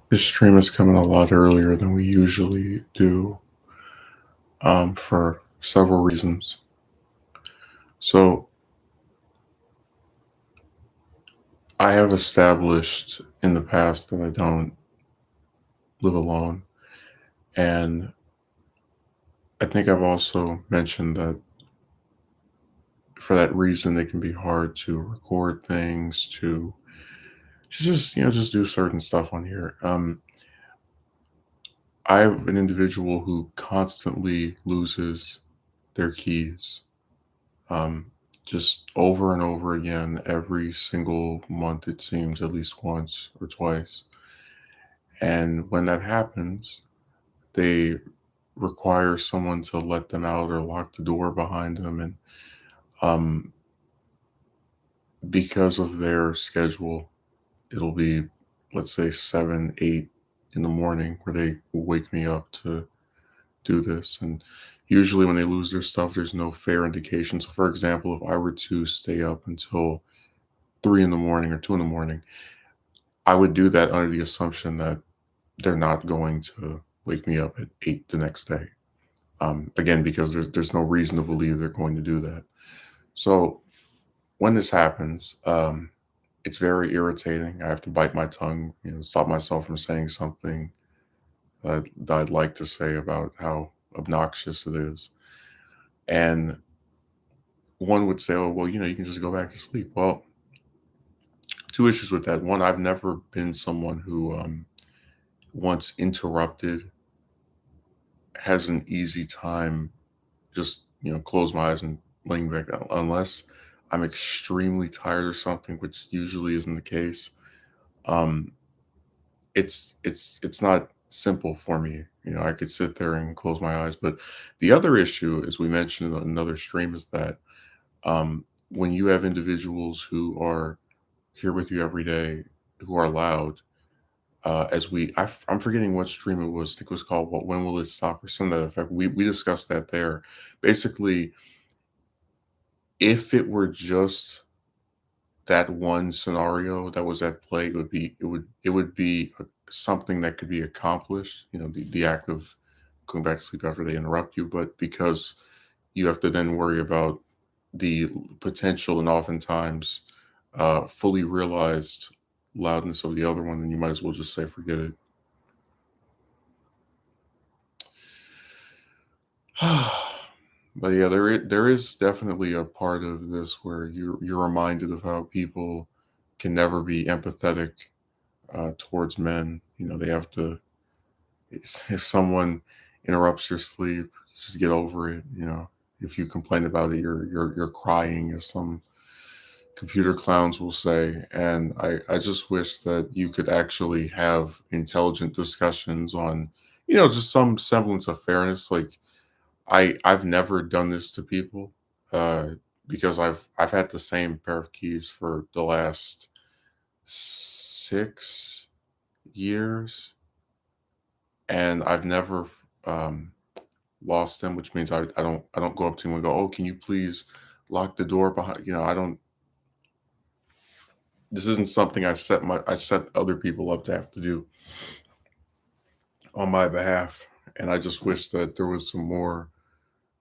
This stream is coming a lot earlier than we usually do, for several reasons. So I have established in the past that I don't live alone, and I think I've also mentioned that for that reason it can be hard to record things, to just do certain stuff on here. I'm an individual who constantly loses their keys. um, just over and over again every single month, it seems, at least once or twice. And when that happens, they require someone to let them out or lock the door behind them. And um, because of their schedule, it'll be, let's say, 7, 8 in the morning where they will wake me up to do this. And usually, when they lose their stuff, there's no fair indication. So, for example, if I were to stay up until 3 in the morning or 2 in the morning, I would do that under the assumption that they're not going to wake me up at 8 the next day. Again, because there's no reason to believe they're going to do that. So when this happens, it's very irritating. I have to bite my tongue, stop myself from saying something that I'd like to say about how obnoxious it is. And one would say, "Oh, well, you can just go back to sleep." Well, two issues with that. One, I've never been someone who once interrupted has an easy time just close my eyes and laying back down unless I'm extremely tired or something, which usually isn't the case. um it's not simple for me. I could sit there and close my eyes. But the other issue, as we mentioned in another stream, is that when you have individuals who are here with you every day, who are loud, I'm forgetting what stream it was. I think it was called "What When Will It Stop?" or something to that effect. We discussed that there. Basically, if it were just that one scenario that was at play, it would be something that could be accomplished. The act of going back to sleep after they interrupt you. But because you have to then worry about the potential and oftentimes fully realized loudness of the other one, then you might as well just say forget it. But yeah, there is definitely a part of this where you're reminded of how people can never be empathetic towards men. They have to. If someone interrupts your sleep, just get over it. If you complain about it, you're crying, as some computer clowns will say. And I just wish that you could actually have intelligent discussions on, just some semblance of fairness. Like, I've never done this to people, uh, because I've had the same pair of keys for the last 6 years, and I've never lost them, which means I don't go up to him and go, "Oh, can you please lock the door behind?" I don't. This isn't something I set other people up to have to do on my behalf, and I just wish that there was some more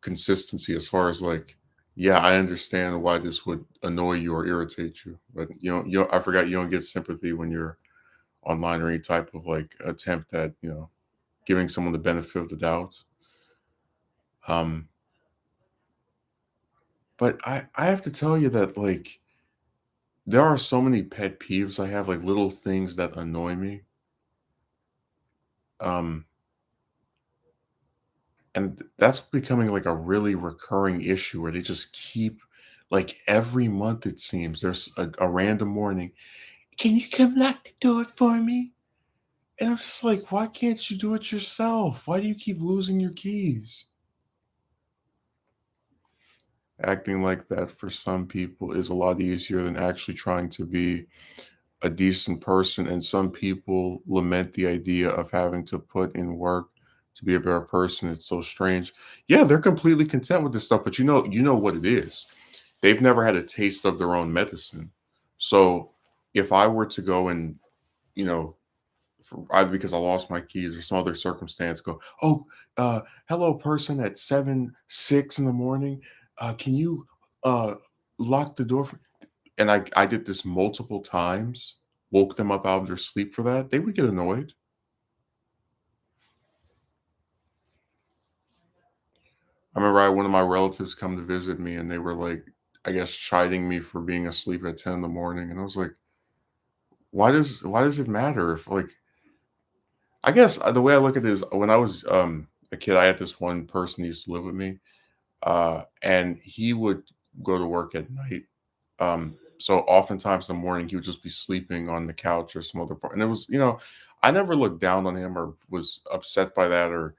consistency as far as, like, yeah, I understand why this would annoy you or irritate you, but I forgot you don't get sympathy when you're online, or any type of like attempt at giving someone the benefit of the doubt. Um, but I have to tell you that, like, there are so many pet peeves I have, like little things that annoy me. Um, and that's becoming like a really recurring issue where they just keep, like, every month it seems there's a random morning. Can you come lock the door for me? And I'm just like, why can't you do it yourself? Why do you keep losing your keys? Acting like that for some people is a lot easier than actually trying to be a decent person. And some people lament the idea of having to put in work to be a better person. It's so strange. Yeah, they're completely content with this stuff, but you know what it is. They've never had a taste of their own medicine. So if I were to go and, you know, for either because I lost my keys or some other circumstance, go, oh, hello, person at 7:06 in the morning. Can you uh, lock the door? And I did this multiple times, woke them up out of their sleep for that. They would get annoyed. I remember I had one of my relatives come to visit me, and they were like, I guess, chiding me for being asleep at 10 in the morning, and I was like, why does it matter if like I guess the way I look at it is when I was a kid, I had this one person who used to live with me, and he would go to work at night. So oftentimes in the morning he would just be sleeping on the couch or some other part, and it was I never looked down on him or was upset by that or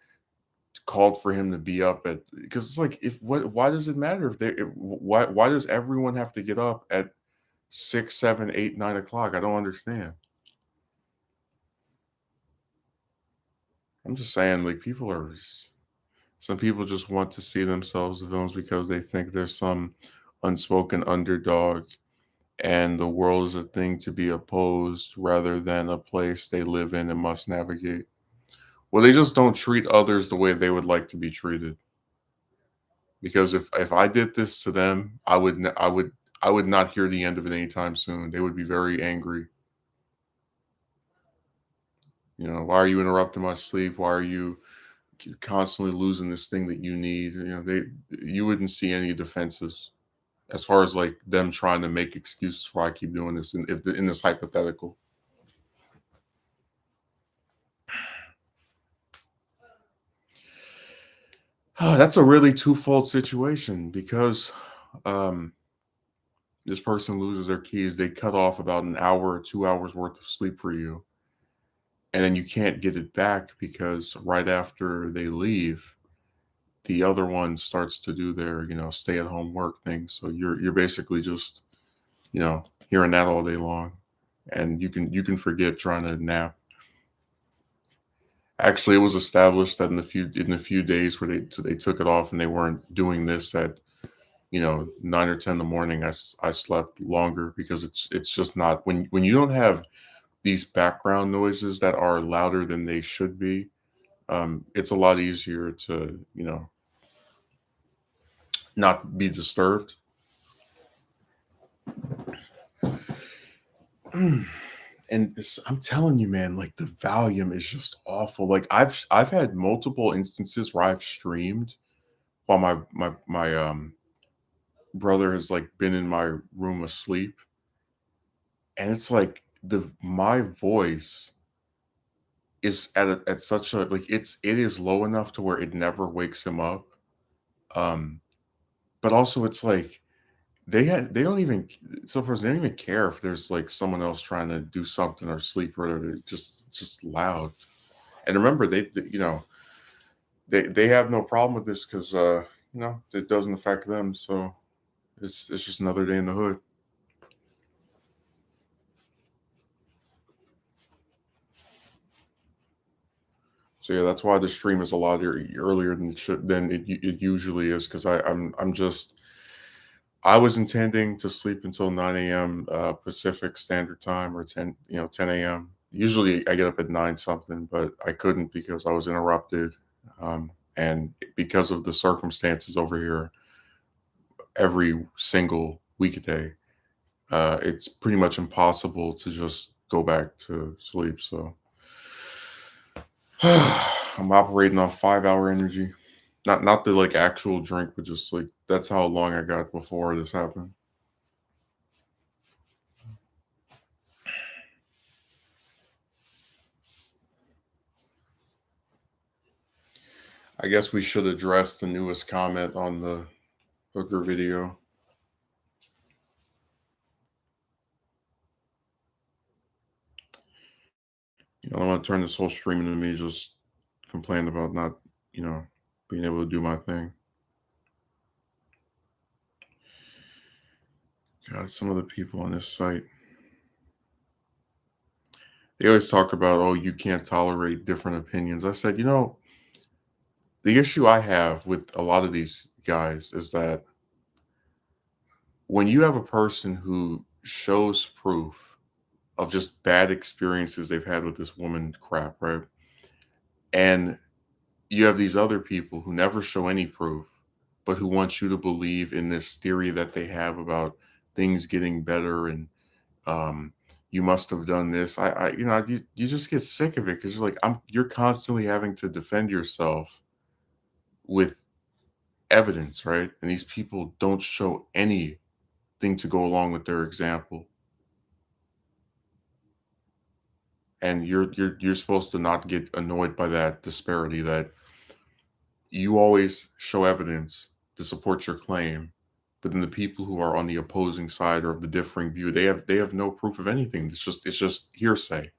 called for him to be up at because it's like if what why does it matter if why does everyone have to get up at 6, 7, 8, 9 o'clock? I don't understand. I'm just saying, like some people just want to see themselves as villains because they think there's some unspoken underdog and the world is a thing to be opposed rather than a place they live in and must navigate. Well, they just don't treat others the way they would like to be treated. Because if I did this to them, I would not hear the end of it anytime soon. They would be very angry. Why are you interrupting my sleep? Why are you constantly losing this thing that you need? You wouldn't see any defenses as far as like them trying to make excuses for why I keep doing this. And if in this hypothetical, that's a really twofold situation because um, this person loses their keys. They cut off about an hour or 2 hours worth of sleep for you, and then you can't get it back because right after they leave, the other one starts to do their stay at home work thing. So you're basically just hearing that all day long, and you can forget trying to nap. Actually, it was established that in a few days where they took it off and they weren't doing this at 9 or 10 in the morning. I slept longer because it's just not when you don't have these background noises that are louder than they should be. It's a lot easier to not be disturbed. And I'm telling you, man, like the volume is just awful. Like I've had multiple instances where I've streamed while my brother has like been in my room asleep, and it's like the my voice is at such a like it is low enough to where it never wakes him up. Um, but also it's like they don't even some person they don't even care if there's like someone else trying to do something or sleep or whatever. They're just loud. And remember, they have no problem with this because it doesn't affect them. So it's just another day in the hood. So yeah, that's why the stream is a lot earlier than it usually is because I was intending to sleep until 9 a.m. Pacific Standard Time or 10 a.m. Usually I get up at 9 something, but I couldn't because I was interrupted. And because of the circumstances over here, every single weekday, it's pretty much impossible to just go back to sleep. So I'm operating on 5 hour energy. Not the like actual drink, but just like that's how long I got before this happened. I guess we should address the newest comment on the Hooker video. I don't want to turn this whole stream into me just complaining about not, you know, being able to do my thing. God, some of the people on this site, they always talk about, oh, you can't tolerate different opinions. I said, the issue I have with a lot of these guys is that when you have a person who shows proof of just bad experiences they've had with this woman crap, right? And you have these other people who never show any proof, but who want you to believe in this theory that they have about things getting better and um you must have done this. You just get sick of it because you're like, you're constantly having to defend yourself with evidence, right? And these people don't show anything to go along with their example. And you're supposed to not get annoyed by that disparity, that you always show evidence to support your claim, but then the people who are on the opposing side or of the differing view, they have no proof of anything. It's just hearsay.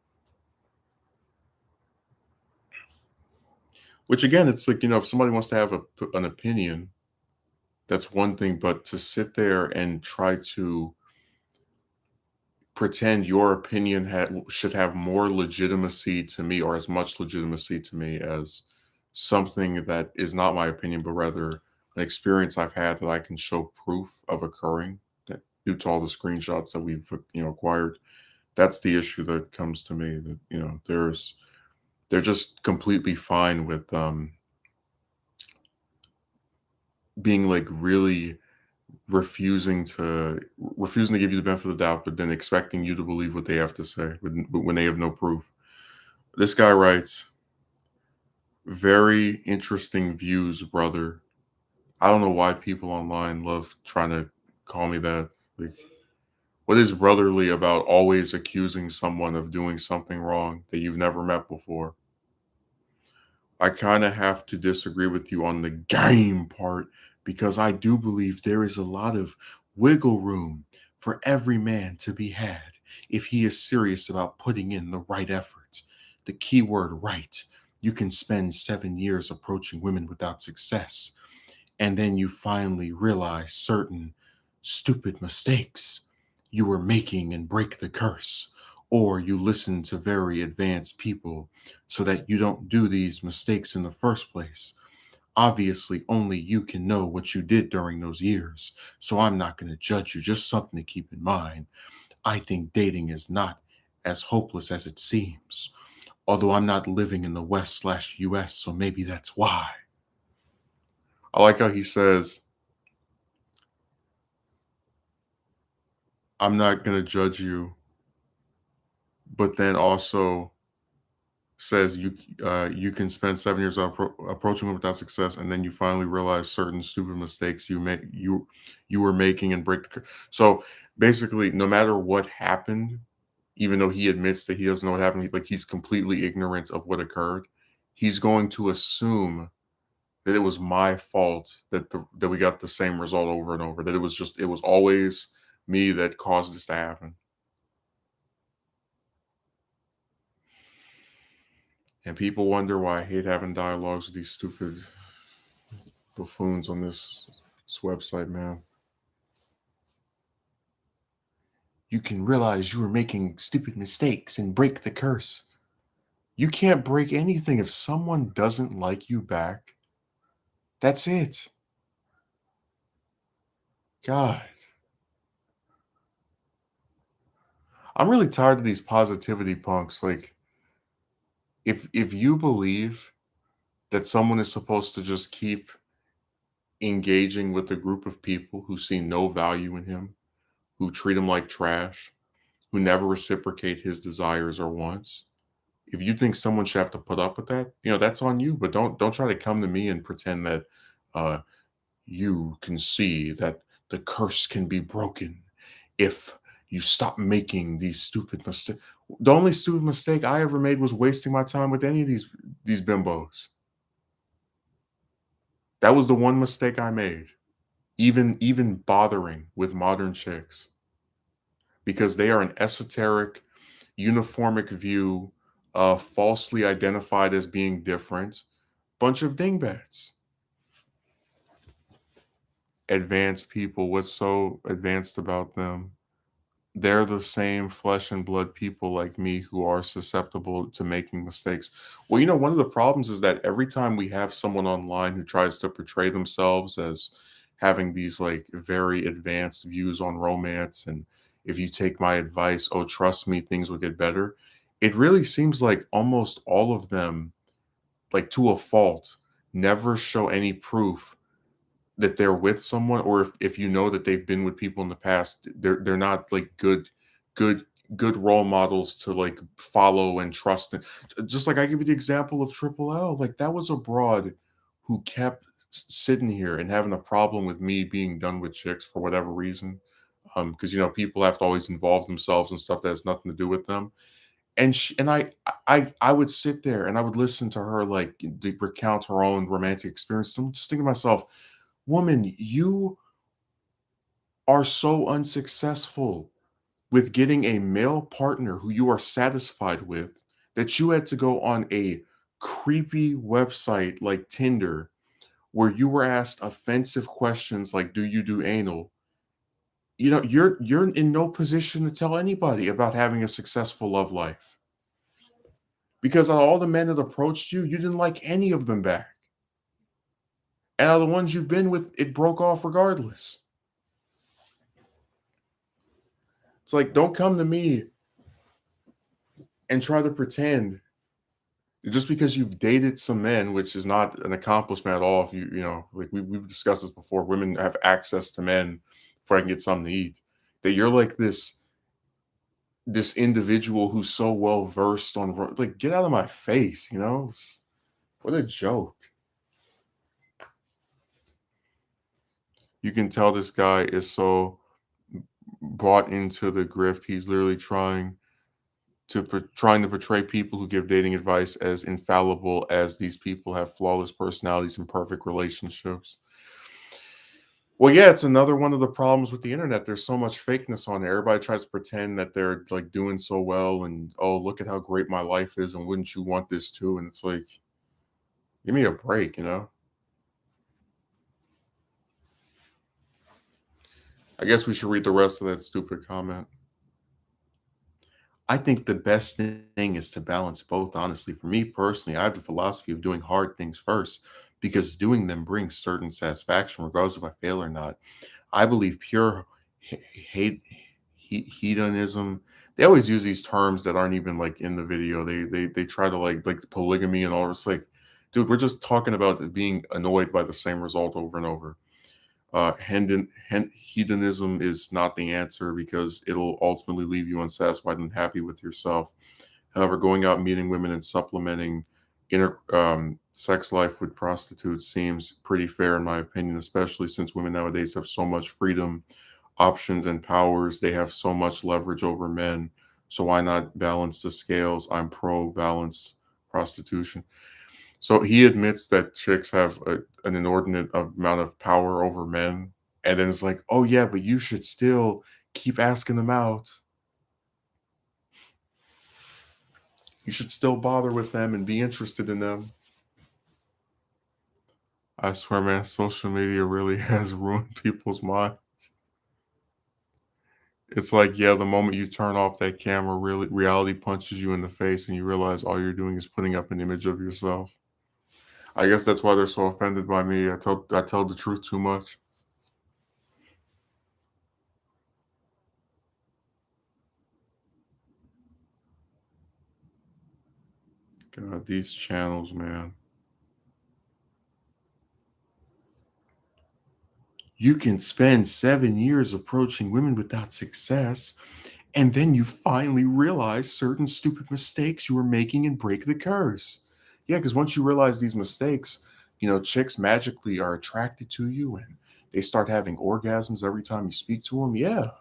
Which again, it's like, if somebody wants to have an opinion, that's one thing, but to sit there and try to pretend your opinion should have more legitimacy to me, or as much legitimacy to me as something that is not my opinion, but rather an experience I've had that I can show proof of occurring, that due to all the screenshots that we've acquired. That's the issue that comes to me, that they're just completely fine with being like really refusing to give you the benefit of the doubt, but then expecting you to believe what they have to say when they have no proof. This guy writes, very interesting views, brother. I don't know why people online love trying to call me that. Like, what is brotherly about always accusing someone of doing something wrong that you've never met before? I kind of have to disagree with you on the game part, because I do believe there is a lot of wiggle room for every man to be had if he is serious about putting in the right effort. The key word right. You can spend 7 years approaching women without success, and then you finally realize certain stupid mistakes you were making and break the curse. Or you listen to very advanced people so that you don't do these mistakes in the first place. Obviously, only you can know what you did during those years, so I'm not going to judge you. Just something to keep in mind. I think dating is not as hopeless as it seems, although I'm not living in the West/US, so maybe that's why. I like how he says, I'm not going to judge you, but then also says you can spend 7 years approaching them without success, and then you finally realize certain stupid mistakes you were making and break so basically, no matter what happened, even though he admits that he doesn't know what happened, like he's completely ignorant of what occurred, he's going to assume that it was my fault that we got the same result over and over, that it was always me that caused this to happen. And people wonder why I hate having dialogues with these stupid buffoons on this website, man. You can realize you were making stupid mistakes and break the curse. You can't break anything if someone doesn't like you back. That's it. God, I'm really tired of these positivity punks. Like, if you believe that someone is supposed to just keep engaging with a group of people who see no value in him, who treat him like trash, who never reciprocate his desires or wants, if you think someone should have to put up with that, that's on you. But don't try to come to me and pretend that uh, you can see that the curse can be broken if you stop making these stupid mistakes. The only stupid mistake I ever made was wasting my time with any of these bimbos. That was the one mistake I made. Even bothering with modern chicks, because they are an esoteric, uniformic view, falsely identified as being different. Bunch of dingbats. Advanced people, what's so advanced about them? They're the same flesh and blood people like me who are susceptible to making mistakes. Well, one of the problems is that every time we have someone online who tries to portray themselves as having these like very advanced views on romance and if you take my advice, oh, trust me, things will get better. It really seems like almost all of them, like to a fault, never show any proof that they're with someone, or if you know that they've been with people in the past, they're not like good good role models to like follow and trust. And just like I give you the example of Triple L, like that was a broad who kept sitting here and having a problem with me being done with chicks for whatever reason. Because people have to always involve themselves in stuff that has nothing to do with them. And I would sit there and I would listen to her like recount her own romantic experience. I'm just thinking to myself, woman, you are so unsuccessful with getting a male partner who you are satisfied with that you had to go on a creepy website like Tinder where you were asked offensive questions like, do you do anal? You're in no position to tell anybody about having a successful love life because out of all the men that approached you, you didn't like any of them back. And out of the ones you've been with, it broke off regardless. It's like, don't come to me and try to pretend just because you've dated some men, which is not an accomplishment at all. If like we've discussed this before, women have access to men before I can get something to eat. That you're like this individual who's so well versed on like get out of my face. What a joke. You can tell this guy is so bought into the grift. He's literally trying to portray people who give dating advice as infallible as these people have flawless personalities and perfect relationships. Well, yeah, it's another one of the problems with the internet. There's so much fakeness on there. Everybody tries to pretend that they're like doing so well and oh, look at how great my life is and wouldn't you want this too? And it's like, give me a break. I guess we should read the rest of that stupid comment. I think the best thing is to balance both, honestly. For me personally, I have the philosophy of doing hard things first because doing them brings certain satisfaction, regardless if I fail or not. I believe pure hate, hedonism. They always use these terms that aren't even like in the video. They try to like polygamy and all this. Like, dude, we're just talking about being annoyed by the same result over and over. Hedonism is not the answer because it'll ultimately leave you unsatisfied and unhappy with yourself. However, going out and meeting women and supplementing inner sex life with prostitutes seems pretty fair, in my opinion, especially since women nowadays have so much freedom, options, and powers. They have so much leverage over men. So why not balance the scales? I'm pro balanced prostitution. So he admits that chicks have an inordinate amount of power over men. And then it's like, oh, yeah, but you should still keep asking them out. You should still bother with them and be interested in them. I swear, man, social media really has ruined people's minds. It's like, yeah, the moment you turn off that camera, really reality punches you in the face and you realize all you're doing is putting up an image of yourself. I guess that's why they're so offended by me. I tell the truth too much. God, these channels, man. You can spend 7 years approaching women without success, and then you finally realize certain stupid mistakes you were making and break the curse. Yeah, because once you realize these mistakes, chicks magically are attracted to you and they start having orgasms every time you speak to them. Yeah.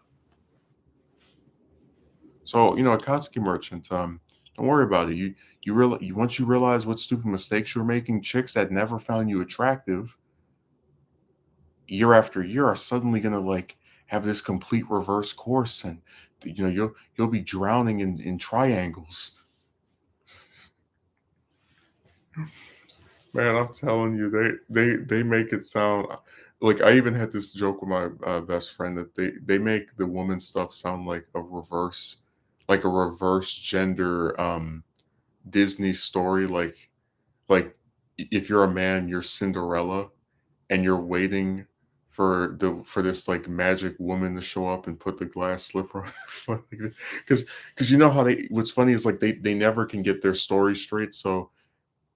So, a Akatsuki merchant, don't worry about it. Once you realize what stupid mistakes you were making, chicks that never found you attractive year after year are suddenly gonna like have this complete reverse course and you'll be drowning in triangles. Man, I'm telling you, they make it sound like I even had this joke with my best friend that they make the woman stuff sound like a reverse gender Disney story. Like if you're a man, you're Cinderella, and you're waiting for this like magic woman to show up and put the glass slipper on her foot, because you know how they what's funny is like they never can get their story straight. So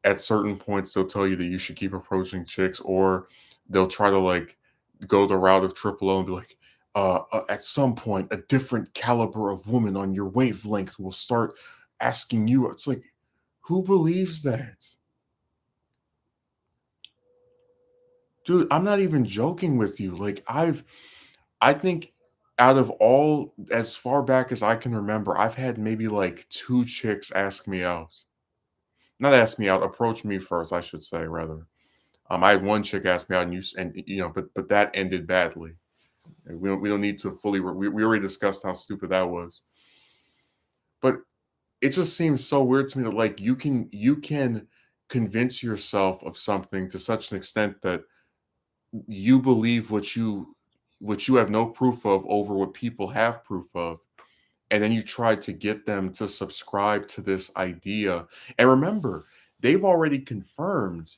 at certain points they'll tell you that you should keep approaching chicks, or they'll try to like go the route of triple O and be like, at some point a different caliber of woman on your wavelength will start asking you. It's like, who believes that? Dude, I'm not even joking with you. Like I think out of all, as far back as I can remember, I've had maybe like two chicks ask me out. Not ask me out, approach me first, I should say, rather. I had one chick ask me out, and you know, but that ended badly. And we don't need to fully. We already discussed how stupid that was. But it just seems so weird to me that like you can convince yourself of something to such an extent that you believe what you have no proof of over what people have proof of, and then you try to get them to subscribe to this idea. And remember, they've already confirmed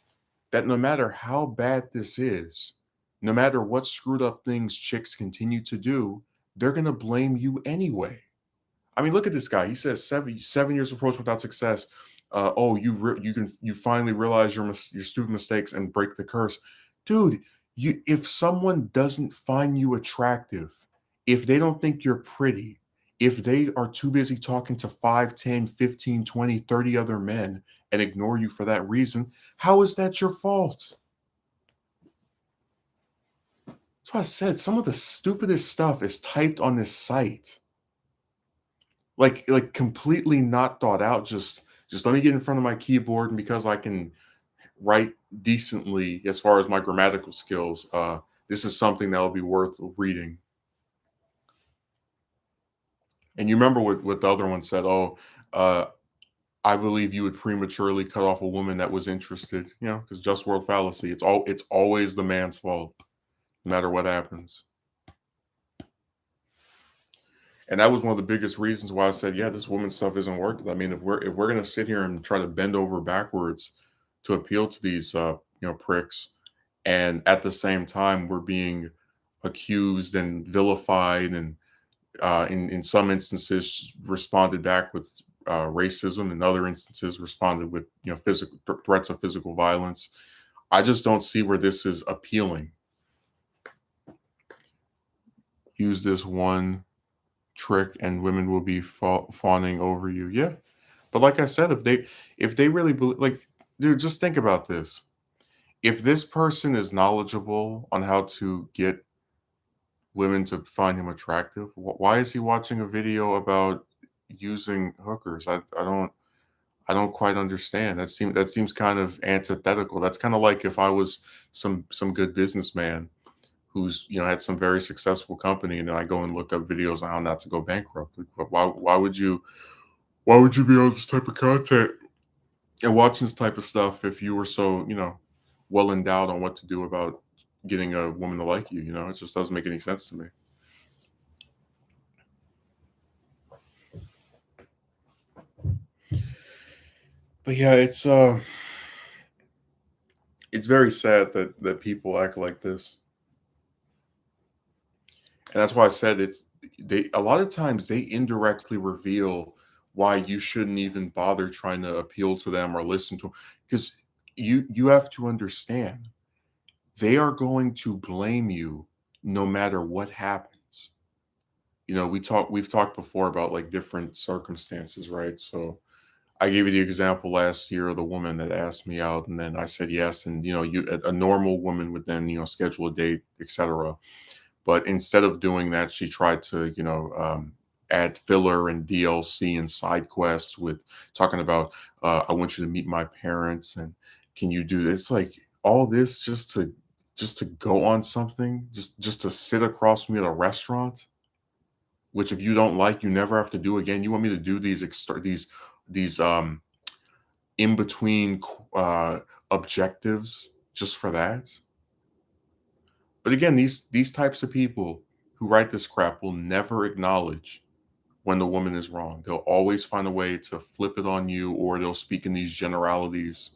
that no matter how bad this is, no matter what screwed up things chicks continue to do, they're going to blame you anyway. I mean, look at this guy. He says 7 years approach without success. Oh, you finally realize your stupid mistakes and break the curse, dude. If someone doesn't find you attractive, if they don't think you're pretty, if they are too busy talking to 5, 10, 15, 20, 30 other men and ignore you for that reason, how is that your fault? That's why I said some of the stupidest stuff is typed on this site. Like completely not thought out. Just let me get in front of my keyboard, and because I can write decently as far as my grammatical skills, this is something that will be worth reading. And you remember what the other one said? Oh, uh, I believe you would prematurely cut off a woman that was interested. You know, because just world fallacy. It's always the man's fault, no matter what happens. And that was one of the biggest reasons why I said, yeah, this woman stuff isn't working. I mean, if we're gonna sit here and try to bend over backwards to appeal to these pricks, and at the same time we're being accused and vilified, and in some instances responded back with racism, in other instances responded with physical threats of physical violence. I just don't see where this is appealing. Use this one trick and women will be fawning over you. Yeah, but like I said, if they really like, dude, just think about this. If this person is knowledgeable on how to get women to find him attractive, why is he watching a video about using hookers? I don't quite understand. That seems kind of antithetical. That's kind of like if I was some good businessman who's had some very successful company, and then I go and look up videos on how not to go bankrupt. Like, why would you be on this type of content and watching this type of stuff if you were so well endowed on what to do about getting a woman to like you? It just doesn't make any sense to me. But yeah, it's very sad that people act like this. And that's why I said they a lot of times they indirectly reveal why you shouldn't even bother trying to appeal to them or listen to them, because you have to understand, they are going to blame you no matter what happens. We've talked before about like different circumstances, right? So I gave you the example last year of the woman that asked me out, and then I said yes, and a normal woman would then schedule a date, etc. But instead of doing that, she tried to, add filler and DLC and side quests with talking about, I want you to meet my parents, and can you do this? Like all this just to go on something, just to sit across from me at a restaurant, which if you don't like, you never have to do again. You want me to do these in between objectives just for that? But again, these types of people who write this crap will never acknowledge when the woman is wrong. They'll always find a way to flip it on you, or they'll speak in these generalities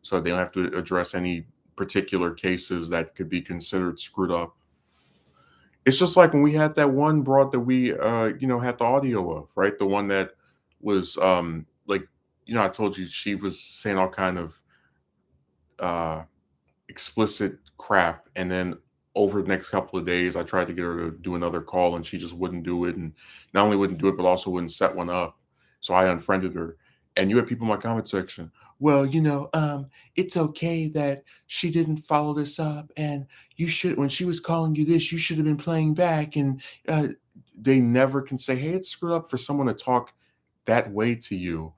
so they don't have to address any particular cases that could be considered screwed up. It's just like when we had that one broad that we, had the audio of, right? The one that was, like, I told you she was saying all kind of, uh explicit crap, and then over the next couple of days I tried to get her to do another call and she just wouldn't do it, and not only wouldn't do it but also wouldn't set one up, so I unfriended her. And you had people in my comment section, well, it's okay that she didn't follow this up, and you should, when she was calling you this, you should have been playing back. And uh, they never can say, hey, it's screwed up for someone to talk that way to you,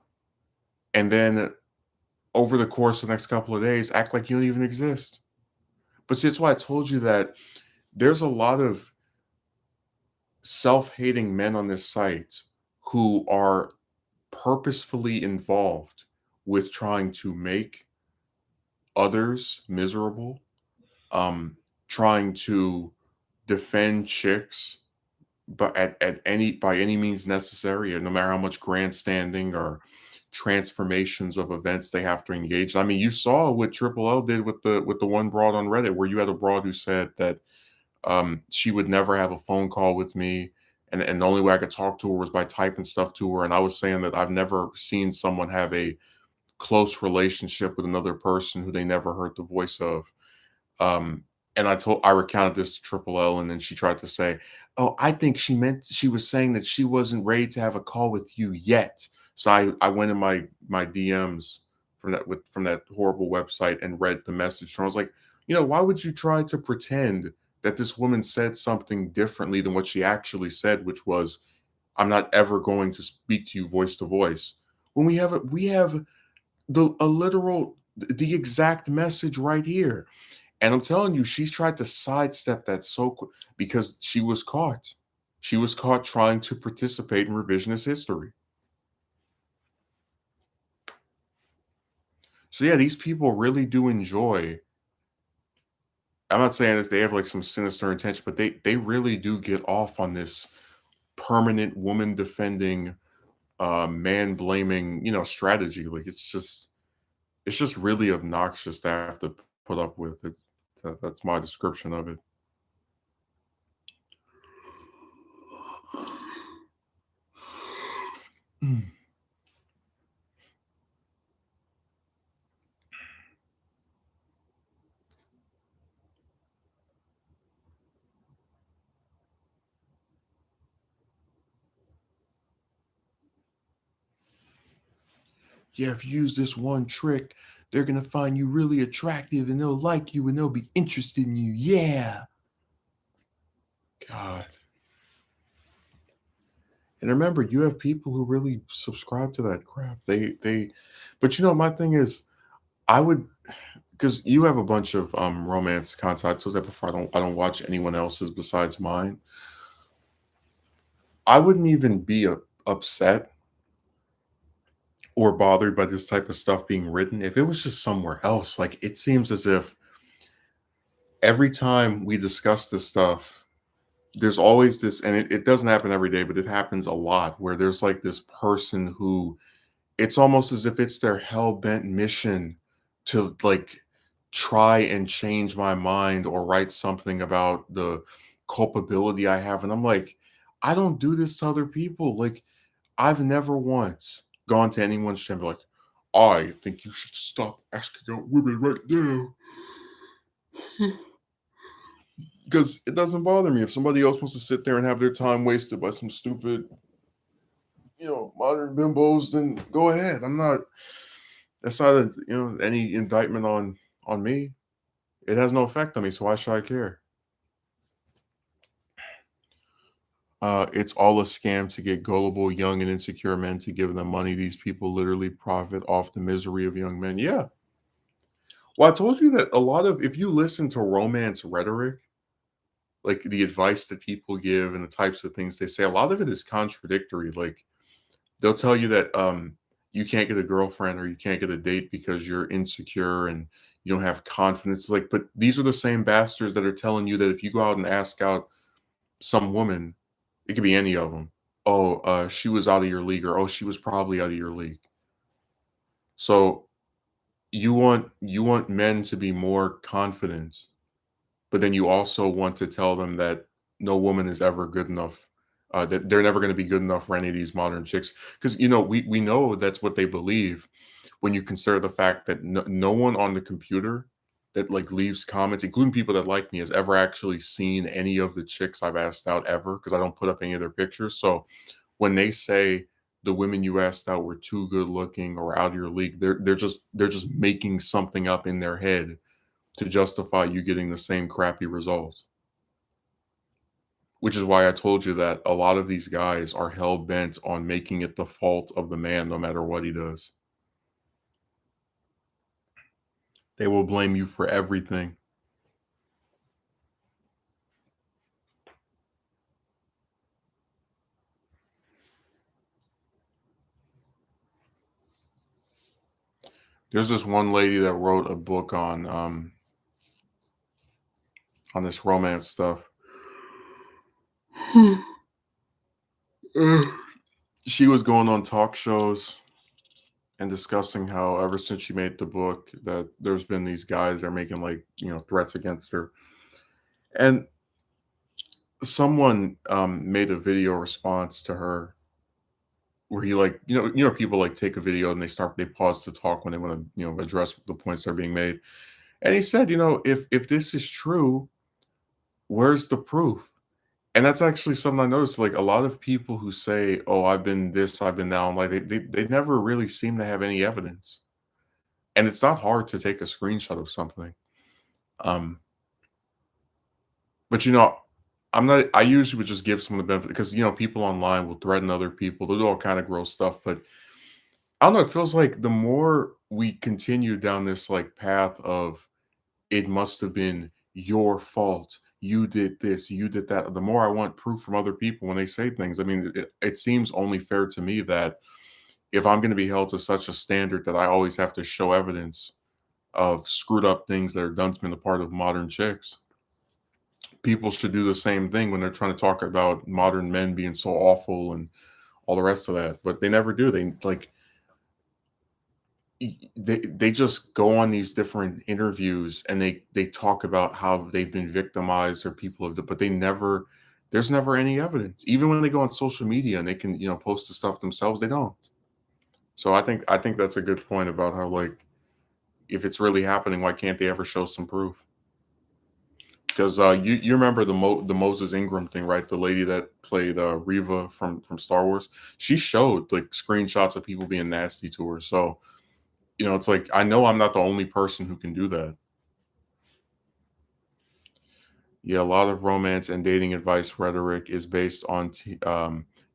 and then over the course of the next couple of days act like you don't even exist. But see, that's why I told you that there's a lot of self-hating men on this site who are purposefully involved with trying to make others miserable, trying to defend chicks, but at any by any means necessary, and no matter how much grandstanding or transformations of events they have to engage. I mean, you saw what Triple L did with the one broad on Reddit, where you had a broad who said that she would never have a phone call with me, and the only way I could talk to her was by typing stuff to her. And I was saying that I've never seen someone have a close relationship with another person who they never heard the voice of. Um, and I recounted this to Triple L, and then she tried to say, "Oh, I think she was saying that she wasn't ready to have a call with you yet." So I went in my DMs from that horrible website and read the message. And I was like, why would you try to pretend that this woman said something differently than what she actually said, which was, "I'm not ever going to speak to you voice to voice." When we have the exact message right here. And I'm telling you, she's tried to sidestep that so quick because she was caught. She was caught trying to participate in revisionist history. So yeah, these people really do enjoy. I'm not saying that they have like some sinister intention, but they really do get off on this permanent woman defending, man blaming, strategy. Like it's just really obnoxious to have to put up with it. That's my description of it. Mm. Yeah, if you use this one trick, they're gonna find you really attractive and they'll like you and they'll be interested in you. Yeah. God. And remember, you have people who really subscribe to that crap. But my thing is, I would, because you have a bunch of romance content. I told that before. I don't watch anyone else's besides mine. I wouldn't even be upset or bothered by this type of stuff being written if it was just somewhere else. Like, it seems as if every time we discuss this stuff, there's always this, and it doesn't happen every day, but it happens a lot, where there's like this person who, it's almost as if it's their hell-bent mission to like try and change my mind or write something about the culpability I have. And I'm like, I don't do this to other people. Like, I've never once gone to anyone's channel like, I think you should stop asking out women right now. Because it doesn't bother me if somebody else wants to sit there and have their time wasted by some stupid, modern bimbos, then go ahead. I'm not. That's not any indictment on me. It has no effect on me, so why should I care? It's all a scam to get gullible, young, and insecure men to give them money. These people literally profit off the misery of young men. Yeah. Well, I told you that a lot of, if you listen to romance rhetoric, like the advice that people give and the types of things they say, a lot of it is contradictory. Like, they'll tell you that you can't get a girlfriend or you can't get a date because you're insecure and you don't have confidence. Like, but these are the same bastards that are telling you that if you go out and ask out some woman, it could be any of them. Oh, she was out of your league, or oh, she was probably out of your league. So you want men to be more confident, but then you also want to tell them that no woman is ever good enough. That they're never going to be good enough for any of these modern chicks because we know that's what they believe when you consider the fact that no one on the computer that like leaves comments, including people that like me, has ever actually seen any of the chicks I've asked out ever because I don't put up any of their pictures. So when they say the women you asked out were too good looking or out of your league, they're just making something up in their head to justify you getting the same crappy results. Which is why I told you that a lot of these guys are hell bent on making it the fault of the man no matter what he does. They will blame you for everything. There's this one lady that wrote a book on this romance stuff. She was going on talk shows and discussing how ever since she made the book that there's been these guys that are making like threats against her. And someone made a video response to her where he like people like take a video and they pause to talk when they want to address the points that are being made. And he said, if this is true, where's the proof? And that's actually something I noticed. Like a lot of people who say, "Oh, I've been this, I've been that," I'm like they never really seem to have any evidence. And it's not hard to take a screenshot of something. Um, but I'm not. I usually would just give someone the benefit because people online will threaten other people. They'll do all kind of gross stuff. But I don't know. It feels like the more we continue down this like path of it must have been your fault. You did this, you did that. The more I want proof from other people when they say things. I mean, it seems only fair to me that if I'm going to be held to such a standard that I always have to show evidence of screwed up things that are done to me on the part of modern chicks, people should do the same thing when they're trying to talk about modern men being so awful and all the rest of that. But they never do. They like they just go on these different interviews and they talk about how they've been victimized or people have, but they never there's never any evidence. Even when they go on social media and they can post the stuff themselves, they don't. So I think that's a good point about how like if it's really happening, why can't they ever show some proof? Because you remember the Moses Ingram thing, right? The lady that played Reva from Star Wars. She showed like screenshots of people being nasty to her. So it's like I know I'm not the only person who can do that. Yeah, a lot of romance and dating advice rhetoric is based on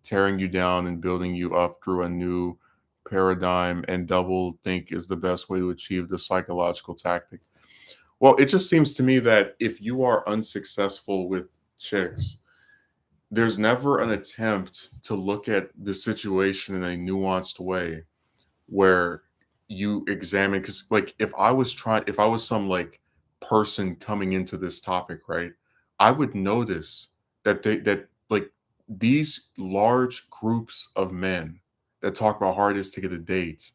tearing you down and building you up through a new paradigm, and double think is the best way to achieve the psychological tactic. Well, it just seems to me that if you are unsuccessful with chicks, there's never an attempt to look at the situation in a nuanced way where you examine because like if I was some like person coming into this topic, right, I would notice that like these large groups of men that talk about how hard it is to get a date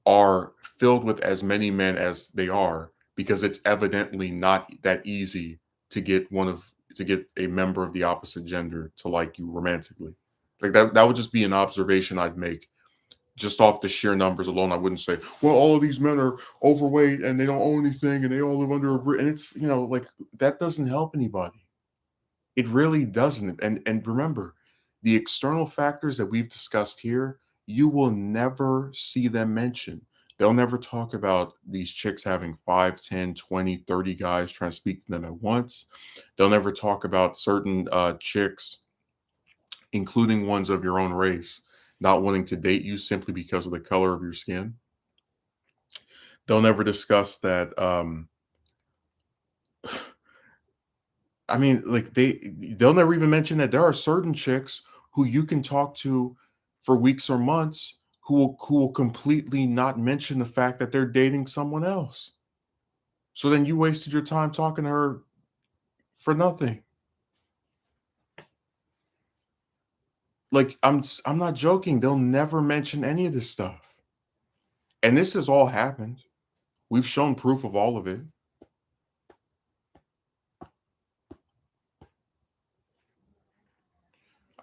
are filled with as many men as they are because it's evidently not that easy to get a member of the opposite gender to like you romantically. Like that would just be an observation I'd make just off the sheer numbers alone. I wouldn't say, well, all of these men are overweight and they don't own anything and they all live under a bridge. And it's, like that doesn't help anybody. It really doesn't. And remember, the external factors that we've discussed here, you will never see them mentioned. They'll never talk about these chicks having 5, 10, 20, 30 guys trying to speak to them at once. They'll never talk about certain chicks, including ones of your own race, not wanting to date you simply because of the color of your skin. They'll never discuss that. I mean, like they'll never even mention that there are certain chicks who you can talk to for weeks or months who will completely not mention the fact that they're dating someone else. So then you wasted your time talking to her for nothing. Like I'm not joking. They'll never mention any of this stuff. And this has all happened. We've shown proof of all of it.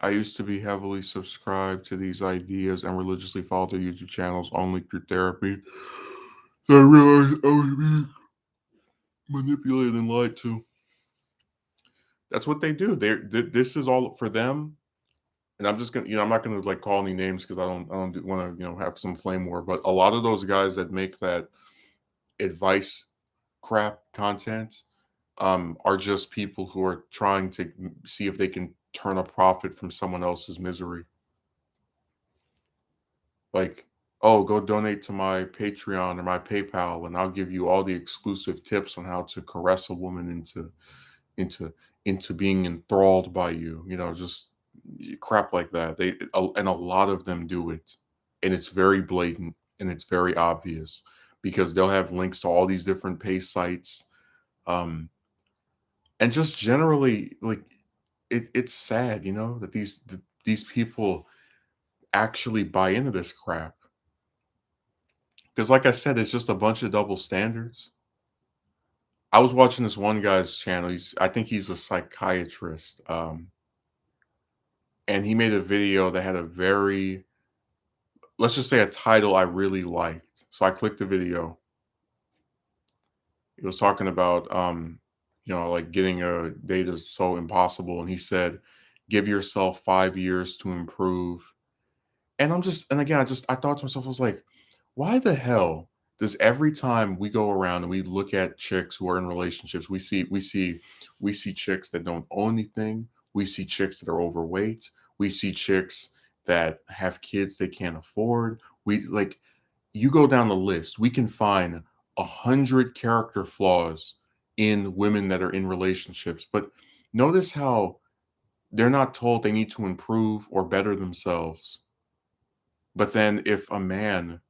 I used to be heavily subscribed to these ideas and religiously follow their YouTube channels only through therapy. So I realized I was being manipulated and lied to. That's what they do. This is all for them. And I'm just gonna, I'm not gonna like call any names because I don't want to, have some flame war. But a lot of those guys that make that advice crap content are just people who are trying to see if they can turn a profit from someone else's misery. Like, oh, go donate to my Patreon or my PayPal, and I'll give you all the exclusive tips on how to caress a woman into into being enthralled by you. Just crap like that. And a lot of them do it, and it's very blatant and it's very obvious because they'll have links to all these different pay sites, um, and just generally like it's sad, that these people actually buy into this crap. Because, like I said, it's just a bunch of double standards. I was watching this one guy's channel. I think he's a psychiatrist, and he made a video that had a very, let's just say, a title I really liked. So I clicked the video. It was talking about, like getting a date is so impossible, and he said, "Give yourself 5 years to improve." And and again, I thought to myself, I was like, why the hell does every time we go around and we look at chicks who are in relationships, we see chicks that don't own anything, we see chicks that are overweight, we see chicks that have kids they can't afford. We like you go down the list, we can find 100 character flaws in women that are in relationships. But notice how they're not told they need to improve or better themselves. But then if a man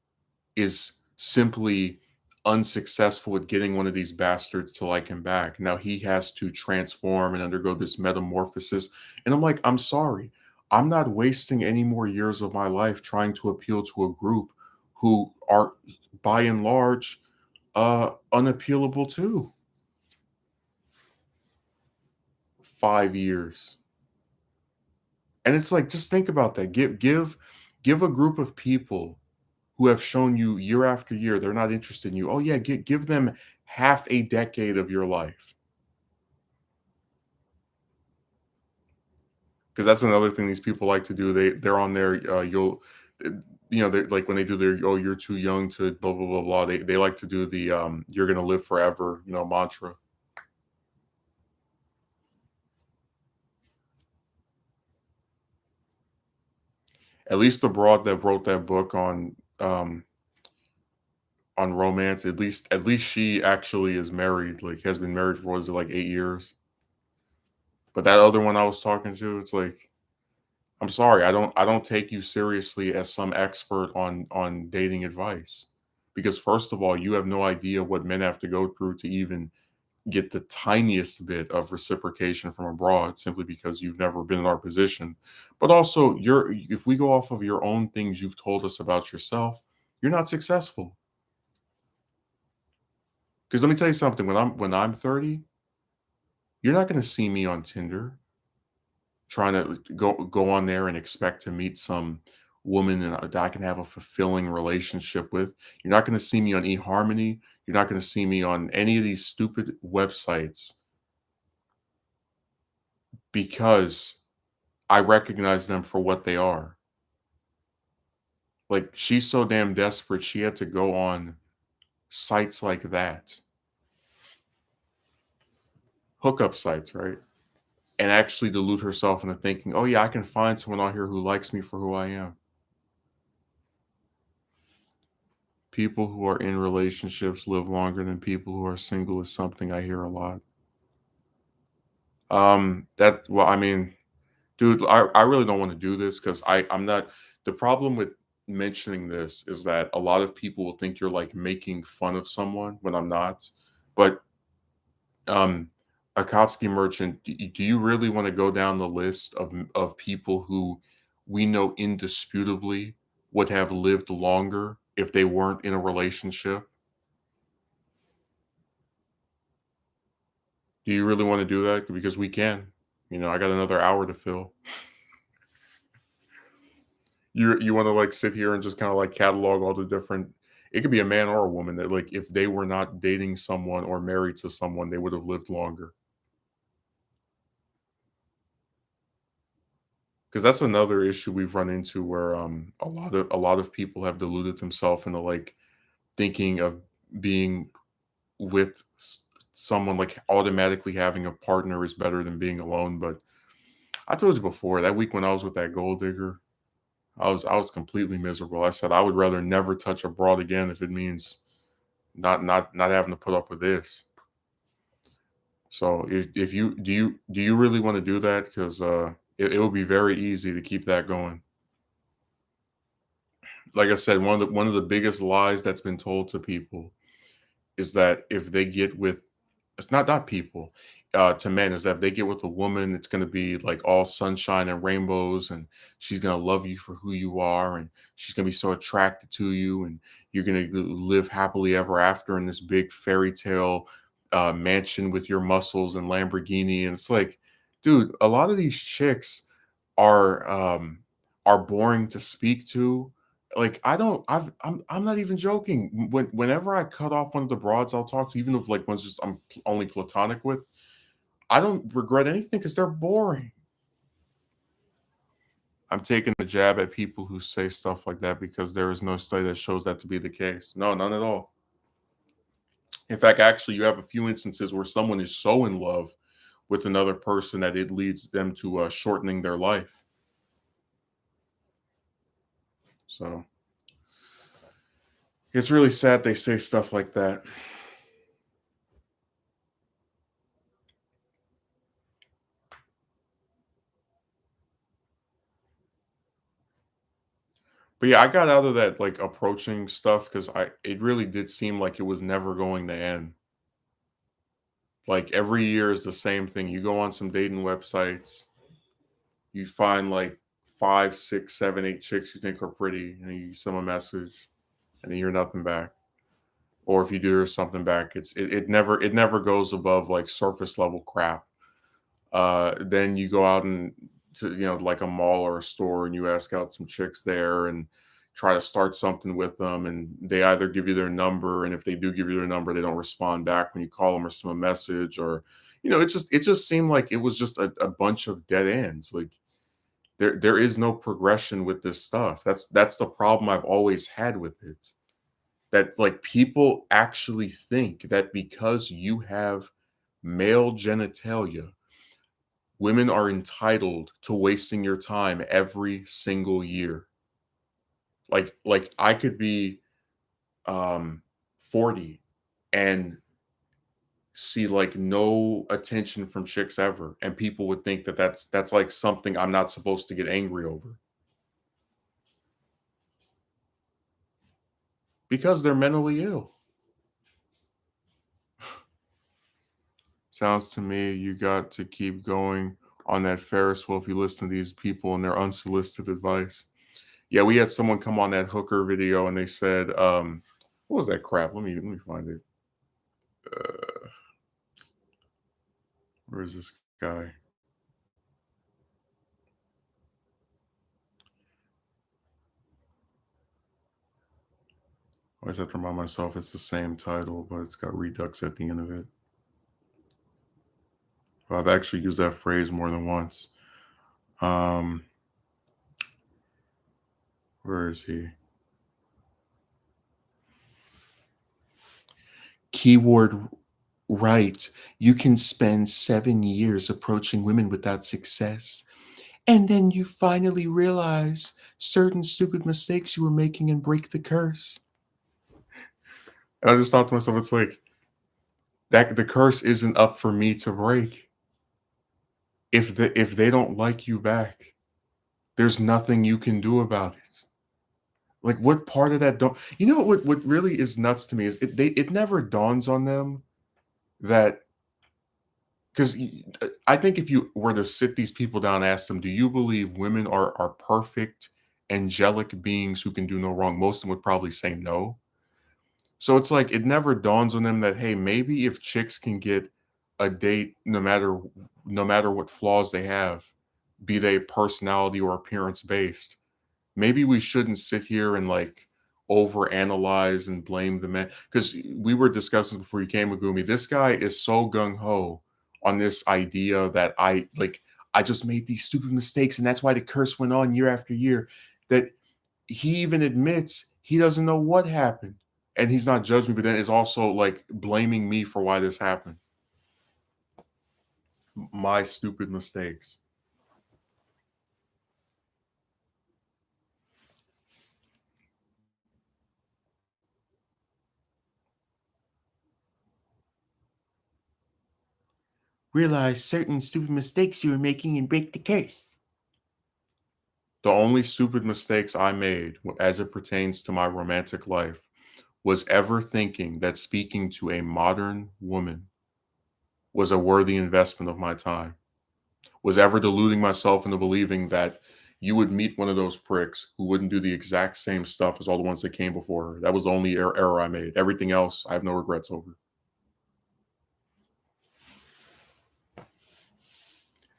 is simply unsuccessful at getting one of these bastards to like him back, now he has to transform and undergo this metamorphosis. And I'm like, I'm sorry. I'm not wasting any more years of my life trying to appeal to a group who are by and large unappealable too. 5 years. And it's like, just think about that. Give a group of people who have shown you year after year they're not interested in you. Oh yeah, give them half a decade of your life. Because that's another thing these people like to do. They're on their you'll they like when they do their, oh, you're too young to blah blah blah blah. They like to do the you're gonna live forever, mantra. At least the broad that wrote that book on romance, at least she actually is married, like has been married for, what is it, like 8 years. But that other one I was talking to, it's like, I'm sorry, I don't take you seriously as some expert on dating advice. Because first of all, you have no idea what men have to go through to even get the tiniest bit of reciprocation from abroad simply because you've never been in our position. But also, if we go off of your own things you've told us about yourself, you're not successful. Because let me tell you something, when I'm 30, you're not going to see me on Tinder trying to go on there and expect to meet some woman that I can have a fulfilling relationship with. You're not going to see me on eHarmony. You're not going to see me on any of these stupid websites because I recognize them for what they are. Like, she's so damn desperate, she had to go on sites like that, hookup sites, right? And actually delude herself into thinking, oh yeah, I can find someone on here who likes me for who I am. People who are in relationships live longer than people who are single is something I hear a lot. Well, I mean, dude, I really don't want to do this because I'm not. The problem with mentioning this is that a lot of people will think you're like making fun of someone when I'm not. But um, Akatsuki merchant, do you really want to go down the list of people who we know indisputably would have lived longer if they weren't in a relationship? Do you really want to do that? Because we can. I got another hour to fill. You want to like sit here and just kind of like catalog all the different. It could be a man or a woman that like if they were not dating someone or married to someone, they would have lived longer. Because that's another issue we've run into where a lot of people have deluded themselves into like thinking of being with someone like automatically having a partner is better than being alone. But I told you before that week when I was with that gold digger, I was completely miserable. I said I would rather never touch a broad again if it means not having to put up with this. So if you do you really want to do that? Because it will be very easy to keep that going. Like I said, one of the biggest lies that's been told to people is that if they get with it's not people, to men is that if they get with a woman, it's gonna be like all sunshine and rainbows, and she's gonna love you for who you are, and she's gonna be so attracted to you, and you're gonna live happily ever after in this big fairy tale mansion with your muscles and Lamborghini. And it's like, dude, a lot of these chicks are boring to speak to. Like I don't I'm not even joking. Whenever I cut off one of the broads I'll talk to, even if like one's just only platonic with, I don't regret anything because they're boring. I'm taking a jab at people who say stuff like that because there is no study that shows that to be the case. No, none at all. In fact, actually, you have a few instances where someone is so in love with another person that it leads them to shortening their life. So it's really sad they say stuff like that. But yeah, I got out of that like approaching stuff because I it really did seem like it was never going to end. Like every year is the same thing. You go on some dating websites, you find like five, six, seven, eight chicks you think are pretty, and you send them a message, and you hear nothing back. Or if you do hear something back, it never goes above like surface level crap. Then you go out and to like a mall or a store, and you ask out some chicks there and try to start something with them, and they either give you their number, and if they do give you their number, they don't respond back when you call them or send 'em a message, or it just seemed like it was just a bunch of dead ends. Like there is no progression with this stuff. That's the problem I've always had with it. That like people actually think that because you have male genitalia, women are entitled to wasting your time every single year. Like I could be 40 and see like no attention from chicks ever, and people would think that that's like something I'm not supposed to get angry over because they're mentally ill. Sounds to me you got to keep going on that Ferris wheel if you listen to these people and their unsolicited advice. Yeah, we had someone come on that hooker video and they said, what was that crap? Let me find it. Uh, where is this guy? I always have to remind myself it's the same title, but it's got redux at the end of it. Well, I've actually used that phrase more than once. Um, where is he? Keyword right. You can spend 7 years approaching women without success. And then you finally realize certain stupid mistakes you were making and break the curse. And I just thought to myself, it's like that the curse isn't up for me to break. If they don't like you back, there's nothing you can do about it. Like what part of that don't what really is nuts to me is it never dawns on them that because I think if you were to sit these people down and ask them, do you believe women are perfect, angelic beings who can do no wrong? Most of them would probably say no. So it's like it never dawns on them that hey, maybe if chicks can get a date no matter what flaws they have, be they personality or appearance based, maybe we shouldn't sit here and like overanalyze and blame the man, because we were discussing before you came, Agumi. This guy is so gung ho on this idea that I just made these stupid mistakes and that's why the curse went on year after year. That he even admits he doesn't know what happened, and he's not judging me, but then is also like blaming me for why this happened. My stupid mistakes. Realize certain stupid mistakes you were making and break the curse. The only stupid mistakes I made as it pertains to my romantic life was ever thinking that speaking to a modern woman was a worthy investment of my time. Was ever deluding myself into believing that you would meet one of those pricks who wouldn't do the exact same stuff as all the ones that came before her. That was the only error I made. Everything else, I have no regrets over.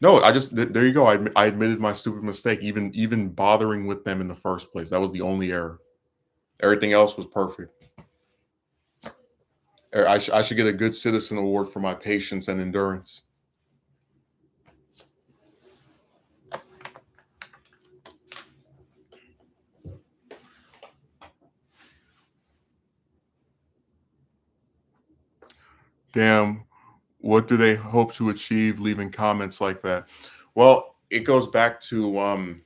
No, there you go. I admitted my stupid mistake, even bothering with them in the first place. That was the only error. Everything else was perfect. I should get a good citizen award for my patience and endurance. Damn, what do they hope to achieve leaving comments like that? Well, it goes back to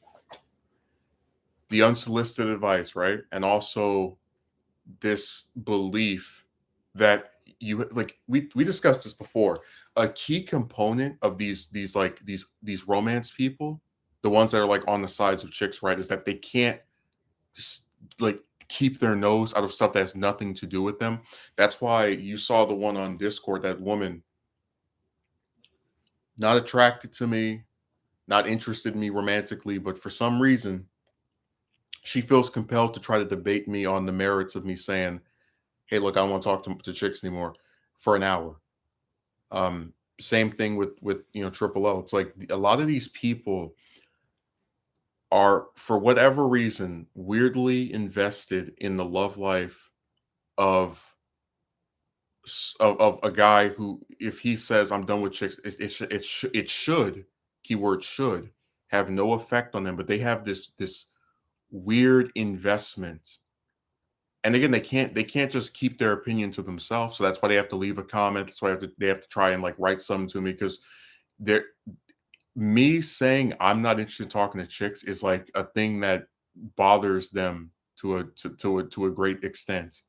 the unsolicited advice, right? And also this belief that you like we discussed this before. A key component of these romance people, the ones that are like on the sides of chicks, right, is that they can't just like keep their nose out of stuff that has nothing to do with them. That's why you saw the one on Discord, that woman not attracted to me, not interested in me romantically, but for some reason she feels compelled to try to debate me on the merits of me saying, "Hey, look, I don't want to talk to chicks anymore," for an hour. Same thing with Triple L. It's like a lot of these people are, for whatever reason, weirdly invested in the love life of of a guy who, if he says I'm done with chicks, it should, keyword should, have no effect on them. But they have this weird investment, and again, they can't just keep their opinion to themselves. So that's why they have to leave a comment. That's why they have to try and like write something to me, because they're me saying I'm not interested in talking to chicks is like a thing that bothers them to a great extent.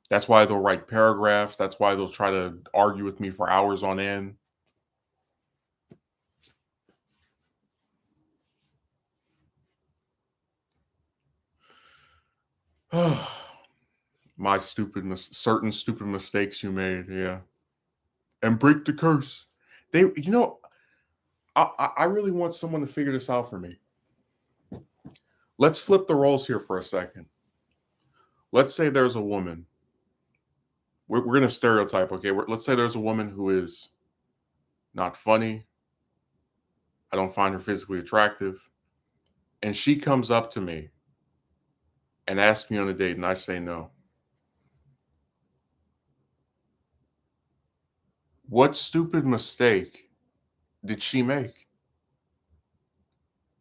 That's why they'll write paragraphs. That's why they'll try to argue with me for hours on end. My certain stupid mistakes you made, yeah, and break the curse. I really want someone to figure this out for me. Let's flip the roles here for a second. Let's say there's a woman. We're going to stereotype, okay? Let's say there's a woman who is not funny. I don't find her physically attractive. And she comes up to me and asks me on a date, and I say no. What stupid mistake did she make?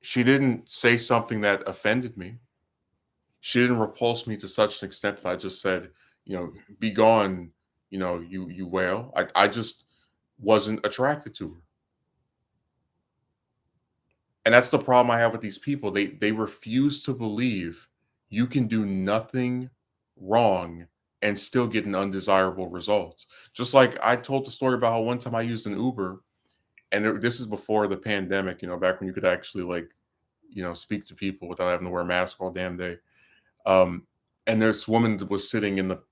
She didn't say something that offended me. She didn't repulse me to such an extent that I just said, be gone, you whale. I just wasn't attracted to her. And that's the problem I have with these people. They refuse to believe you can do nothing wrong and still get an undesirable result. Just like I told the story about how one time I used an Uber, and this is before the pandemic, back when you could actually like, speak to people without having to wear a mask all damn day. Um, and this woman that was sitting in the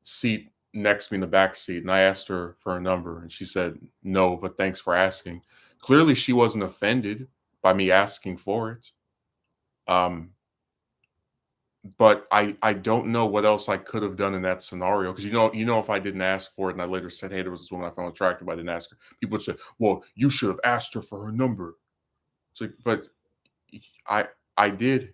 seat next to me in the back seat, and I asked her for a number, and she said no, but thanks for asking. Clearly, she wasn't offended by me asking for it. Um, but I don't know what else I could have done in that scenario, because if I didn't ask for it and I later said, hey, there was this woman I found attractive, I didn't ask her. People would say, well, you should have asked her for her number. It's like, but I I did.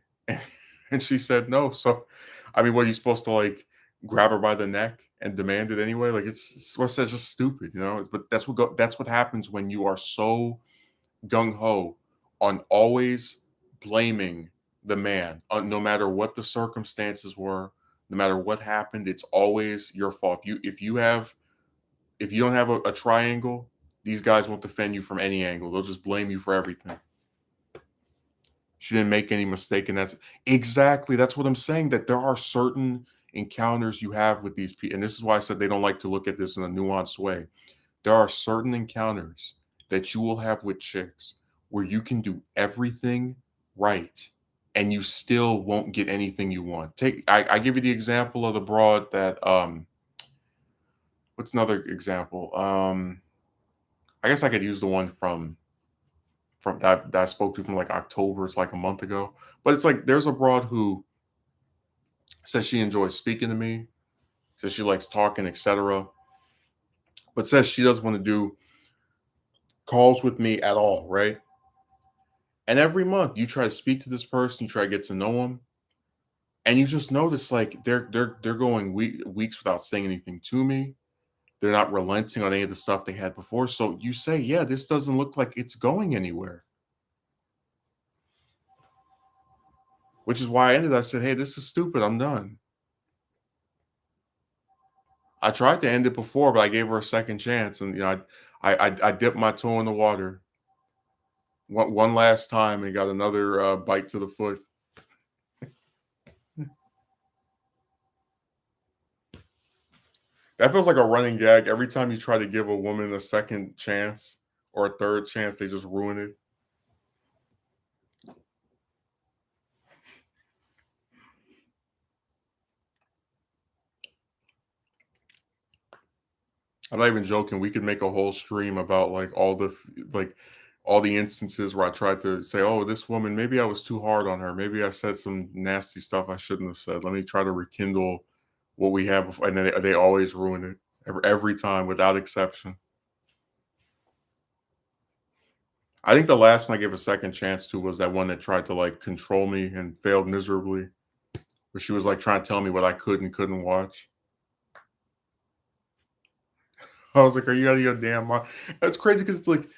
And she said no. So, I mean, what are you supposed to like grab her by the neck and demand it anyway? Like it's what's that's just stupid, you know? But that's what happens when you are so gung ho on always blaming the man, no matter what the circumstances were, no matter what happened. It's always your fault. If you don't have a triangle, these guys won't defend you from any angle. They'll just blame you for everything. She didn't make any mistake, and that's exactly that's what I'm saying. That there are certain encounters you have with these people, and this is why I said they don't like to look at this in a nuanced way. There are certain encounters that you will have with chicks where you can do everything right and you still won't get anything you want. I give you the example of the broad that what's another example? I guess I could use the one from that I spoke to from like October. It's like a month ago. But it's like there's a broad who says she enjoys speaking to me, says she likes talking, etc. But says she doesn't want to do calls with me at all, right? And every month you try to speak to this person, you try to get to know them, and you just notice like they're going weeks without saying anything to me. They're not relenting on any of the stuff they had before. So you say, yeah, this doesn't look like it's going anywhere. Which is why I ended. I said, hey, this is stupid. I'm done. I tried to end it before, but I gave her a second chance, and I dipped my toe in the water one last time and got another bite to the foot. That feels like a running gag. Every time you try to give a woman a second chance or a third chance, they just ruin it. I'm not even joking. We could make a whole stream about like all the instances where I tried to say, "Oh, this woman, maybe I was too hard on her. Maybe I said some nasty stuff I shouldn't have said. Let me try to rekindle what we have." Before. And then they always ruin it every time, without exception. I think the last one I gave a second chance to was that one that tried to like control me and failed miserably. Where she was like trying to tell me what I could and couldn't watch. I was like, "Are you out of your damn mind?" That's crazy because it's like,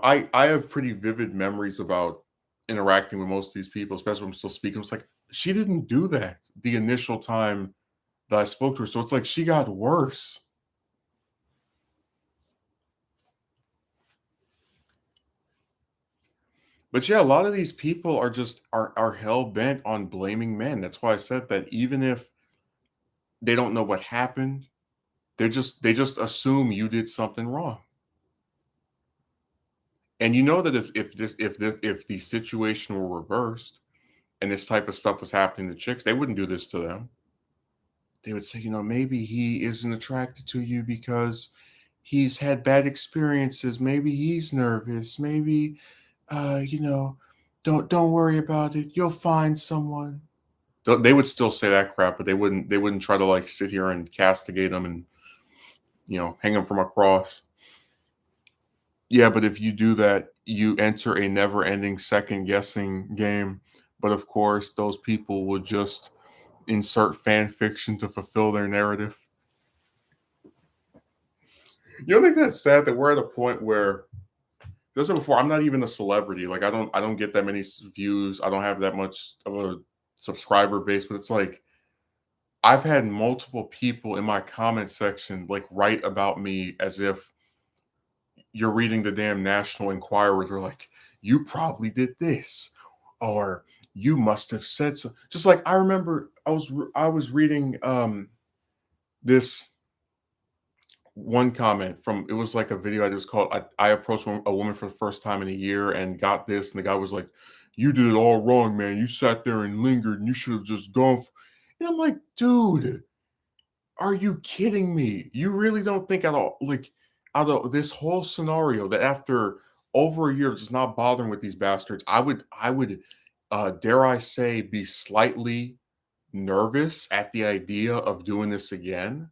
I have pretty vivid memories about interacting with most of these people, especially when I'm still speaking. It's like she didn't do that the initial time that I spoke to her, so it's like she got worse. But yeah, a lot of these people are just are hell bent on blaming men. That's why I said that even if they don't know what happened, they just assume you did something wrong. And you know that if the situation were reversed and this type of stuff was happening to chicks, they wouldn't do this to them. They would say, maybe he isn't attracted to you because he's had bad experiences. Maybe he's nervous. Maybe don't worry about it. You'll find someone. They would still say that crap, but they wouldn't try to like sit here and castigate them and hang them from a cross. Yeah, but if you do that, you enter a never-ending second-guessing game. But of course, those people will just insert fan fiction to fulfill their narrative. You don't think that's sad that we're at a point where this is before I'm not even a celebrity. Like I don't get that many views. I don't have that much of a subscriber base, but it's like I've had multiple people in my comment section like write about me as if you're reading the damn National Enquirer. They're like, you probably did this, or you must have said so. Just like I remember, I was reading this one comment from it was like a video I just called I approached a woman for the first time in a year and got this, and the guy was like, "You did it all wrong, man. You sat there and lingered, and you should have just gone." And I'm like, dude, are you kidding me? You really don't think at all, like, out of this whole scenario that after over a year of just not bothering with these bastards, I would, dare I say, be slightly nervous at the idea of doing this again?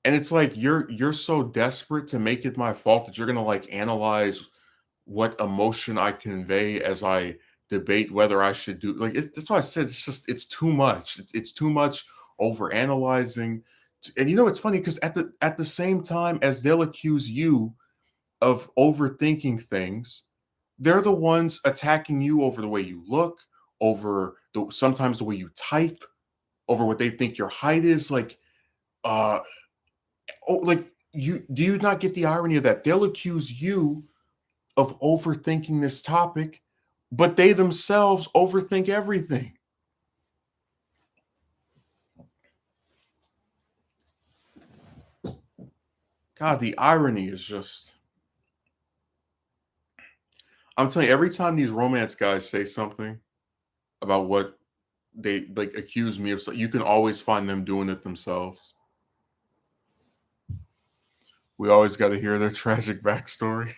And it's like you're so desperate to make it my fault that you're gonna like analyze what emotion I convey as I debate whether I should do that's why I said it's too much. It's too much over analyzing. And it's funny because at the same time as they'll accuse you of overthinking things, they're the ones attacking you over the way you look, over sometimes the way you type, over what they think your height is. Uh, do you not get the irony of that? They'll accuse you of overthinking this topic, but they themselves overthink everything. God, the irony is just. I'm telling you, every time these romance guys say something about what they accuse me of, so you can always find them doing it themselves. We always got to hear their tragic backstory.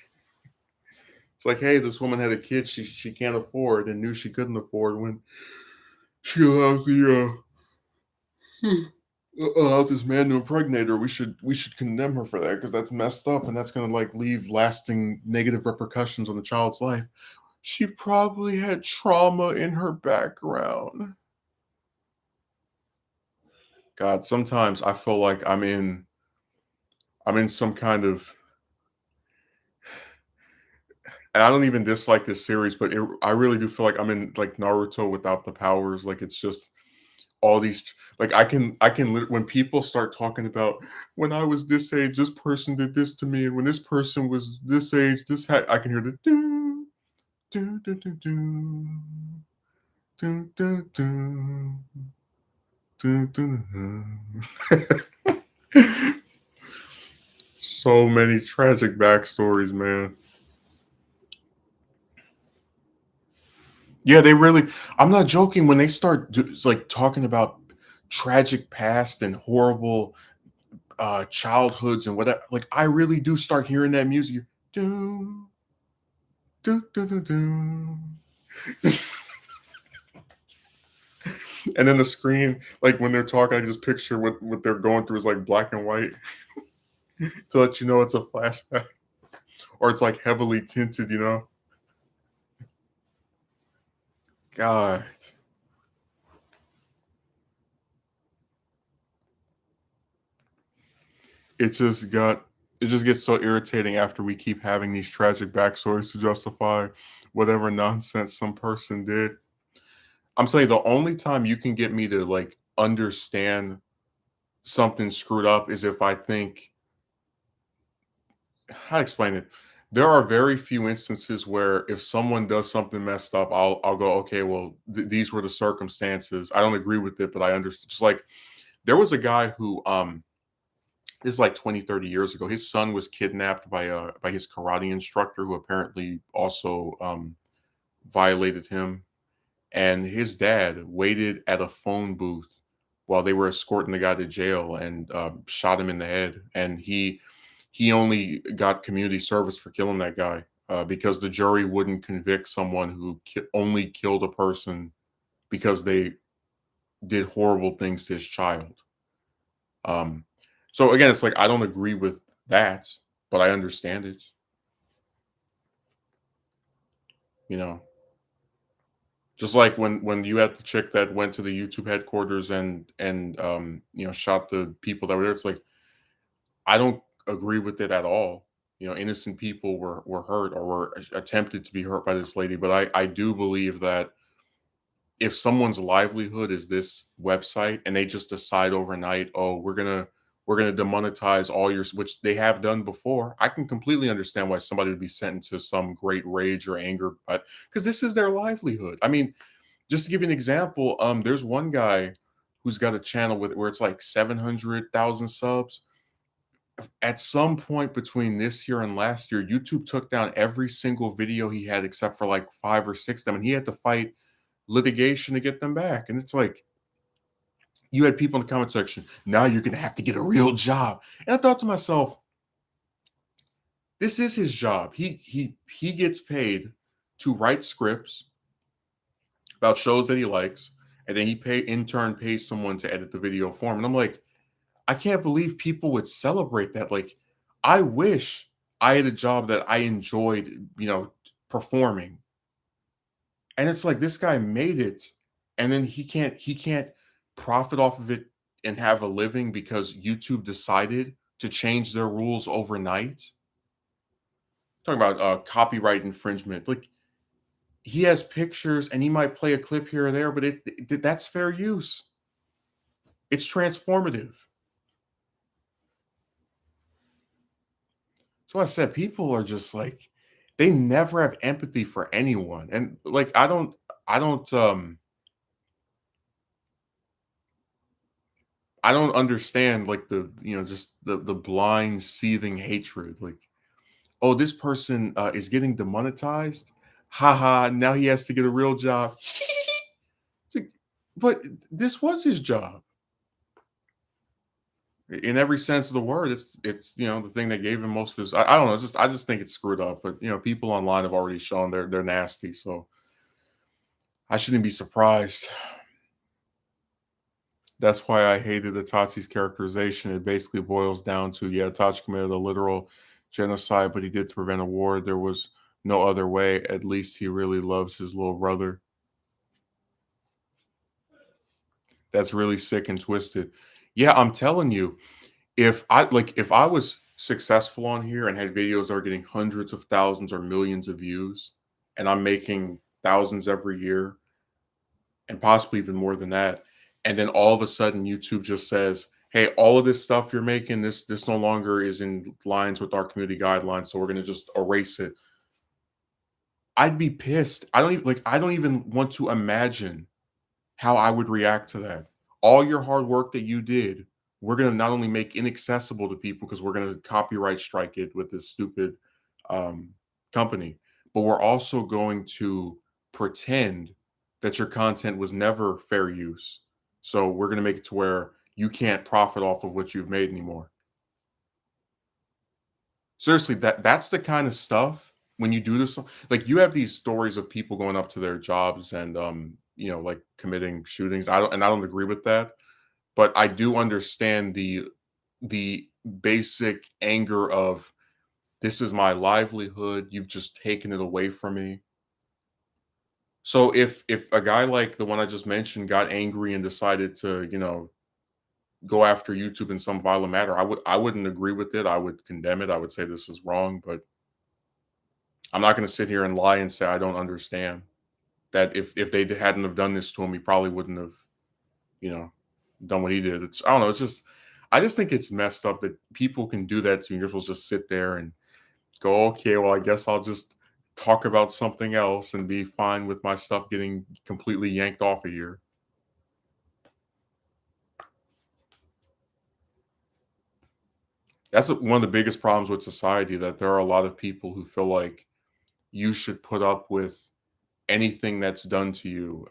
It's like, hey, this woman had a kid she can't afford and knew she couldn't afford when she allowed allowed this man to impregnate her. We should condemn her for that because that's messed up and that's gonna leave lasting negative repercussions on the child's life. She probably had trauma in her background. God, sometimes I feel like I'm in some kind of, and I don't even dislike this series, but I really do feel like I'm in Naruto without the powers. Like it's just all these, when people start talking about when I was this age, this person did this to me, and when this person was this age, I can hear the do do do do do do do do do. So many tragic backstories, man. Yeah, they really. I'm not joking. When they start talking about tragic past and horrible childhoods and whatever, I really do start hearing that music. Do do do do do. And then the screen, when they're talking, I just picture what they're going through is black and white to let you know it's a flashback, or it's heavily tinted. God, it just got it just gets so irritating after we keep having these tragic backstories to justify whatever nonsense some person did. I'm saying the only time you can get me to understand something screwed up is if I think, how to explain it. There are very few instances where if someone does something messed up, I'll go, okay, well, these were the circumstances. I don't agree with it, but I understand. Just there was a guy who this is 20, 30 years ago. His son was kidnapped by his karate instructor, who apparently also violated him. And his dad waited at a phone booth while they were escorting the guy to jail and shot him in the head. And he only got community service for killing that guy because the jury wouldn't convict someone who only killed a person because they did horrible things to his child. Um, so again, it's I don't agree with that, but I understand it. You know, just like when you had the chick that went to the YouTube headquarters and shot the people that were there. It's I don't agree with it at all. Innocent people were hurt or were attempted to be hurt by this lady. But I do believe that if someone's livelihood is this website and they just decide overnight, oh, we're gonna demonetize all your, which they have done before, I can completely understand why somebody would be sent into some great rage or anger, but because this is their livelihood. I mean, just to give you an example, there's one guy who's got a channel where it's 700,000 subs. At some point between this year and last year, YouTube took down every single video he had except for five or six of them, and he had to fight litigation to get them back. And it's you had people in the comment section, now you're gonna have to get a real job. And I thought to myself, this is his job. He gets paid to write scripts about shows that he likes, and then he in turn pays someone to edit the video for him. And I'm like, I can't believe people would celebrate that. I wish I had a job that I enjoyed, performing. And it's like this guy made it, and then he can't profit off of it and have a living because YouTube decided to change their rules overnight. Talking about copyright infringement. Like, he has pictures and he might play a clip here or there, but that's fair use. It's transformative. So I said people are just like they never have empathy for anyone. And like I don't understand like just the blind seething hatred. Like, oh, this person is getting demonetized. Haha, now he has to get a real job. It's like, but this was his job. In every sense of the word, it's the thing that gave him most of his. I don't know. I just think it's screwed up. But people online have already shown they're nasty. So I shouldn't be surprised. That's why I hated Itachi's characterization. It basically boils down to, yeah, Itachi committed a literal genocide, but he did to prevent a war. There was no other way. At least he really loves his little brother. That's really sick and twisted. Yeah, I'm telling you, if I was successful on here and had videos that are getting hundreds of thousands or millions of views, and I'm making thousands every year, and possibly even more than that, and then all of a sudden YouTube just says, "Hey, all of this stuff you're making, this no longer is in lines with our community guidelines, so we're gonna just erase it." I'd be pissed. I don't even want to imagine how I would react to that. All your hard work that you did, we're going to not only make inaccessible to people because we're going to copyright strike it with this stupid um, company, but we're also going to pretend that your content was never fair use. So we're going to make it to where you can't profit off of what you've made anymore. Seriously, that's the kind of stuff when you do this. Like, you have these stories of people going up to their jobs and like committing shootings. I don't agree with that, but I do understand the basic anger of, this is my livelihood, you've just taken it away from me. So if a guy like the one I just mentioned got angry and decided to, go after YouTube in some violent manner, I wouldn't agree with it. I would condemn it. I would say this is wrong, but I'm not going to sit here and lie and say I don't understand that if they hadn't have done this to him, he probably wouldn't have, you know, done what he did. I don't know. I just think it's messed up that people can do that to you. You're supposed to just sit there and go, okay, well, I guess I'll just talk about something else and be fine with my stuff getting completely yanked off of here. That's one of the biggest problems with society, that there are a lot of people who feel like you should put up with anything that's done to you.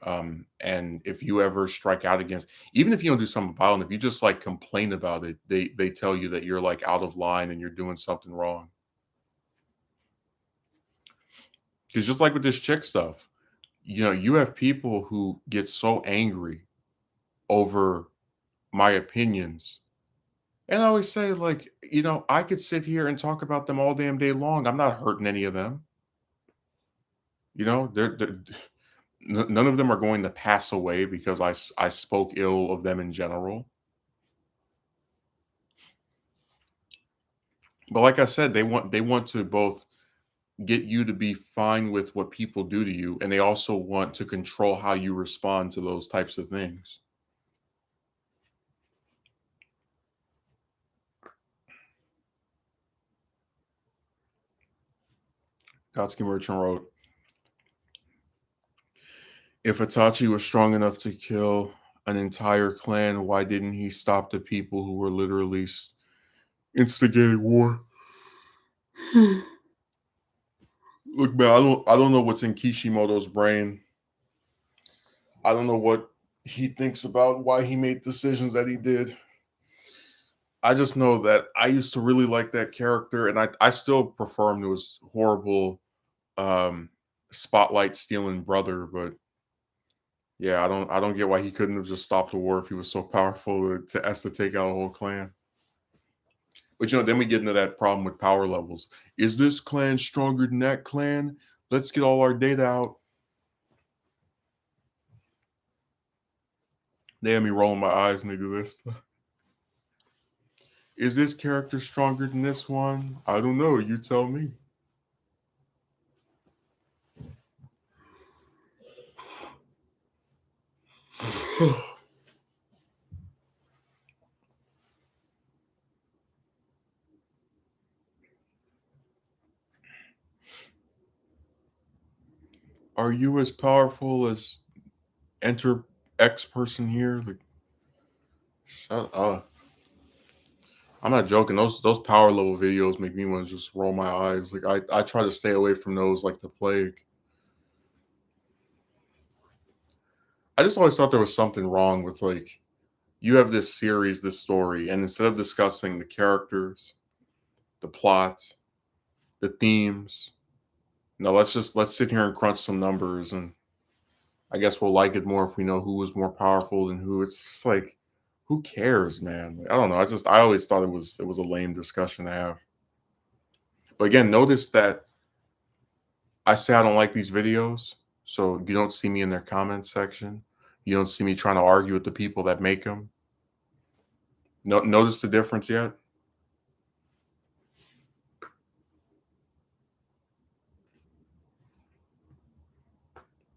And if you ever strike out against, even if you don't do something violent, if you just like complain about it, they tell you that you're like out of line and you're doing something wrong. Because just like with this chick stuff, you have people who get so angry over my opinions. And I always say, like, I could sit here and talk about them all damn day long. I'm not hurting any of them. They're none of them are going to pass away because I spoke ill of them in general. But like I said, they want to both get you to be fine with what people do to you, and they also want to control how you respond to those types of things. Gotsky Merchant wrote, if Itachi was strong enough to kill an entire clan, why didn't he stop the people who were literally instigating war? Look, man, I don't know what's in Kishimoto's brain. I don't know what he thinks about why he made decisions that he did. I just know that I used to really like that character, and I still prefer him to his horrible um spotlight stealing brother. But yeah, I don't get why he couldn't have just stopped the war if he was so powerful to ask to take out a whole clan. But then we get into that problem with power levels. Is this clan stronger than that clan? Let's get all our data out. They had me rolling my eyes, nigga. This is this character stronger than this one? I don't know. You tell me. Are you as powerful as enter X person here? Like, shut up. I'm not joking. Those power level videos make me want to just roll my eyes. Like I try to stay away from those like the plague. I just always thought there was something wrong with like you have this series, this story, and instead of discussing the characters, the plot, the themes, no, let's sit here and crunch some numbers, and I guess we'll like it more if we know who was more powerful than who. It's just like, who cares, man? Like, I don't know. I always thought it was a lame discussion to have. But again, notice that I say I don't like these videos, so you don't see me in their comments section. You don't see me trying to argue with the people that make them. No, notice the difference yet?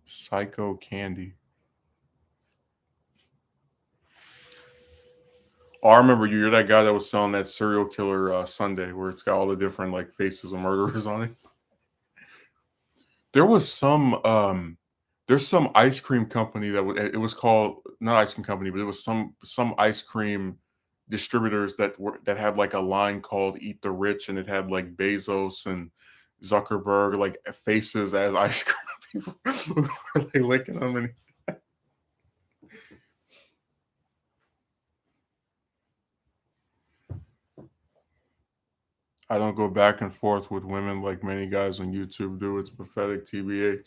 Psycho Candy. Oh, I remember you. You're that guy that was selling that serial killer Sunday, where it's got all the different like faces of murderers on it. There was there's some ice cream company that it was called, not ice cream company, but it was some ice cream distributors that had like a line called "Eat the Rich," and it had like Bezos and Zuckerberg like faces as ice cream people were like licking them. And I don't go back and forth with women like many guys on YouTube do. It's pathetic, tbh.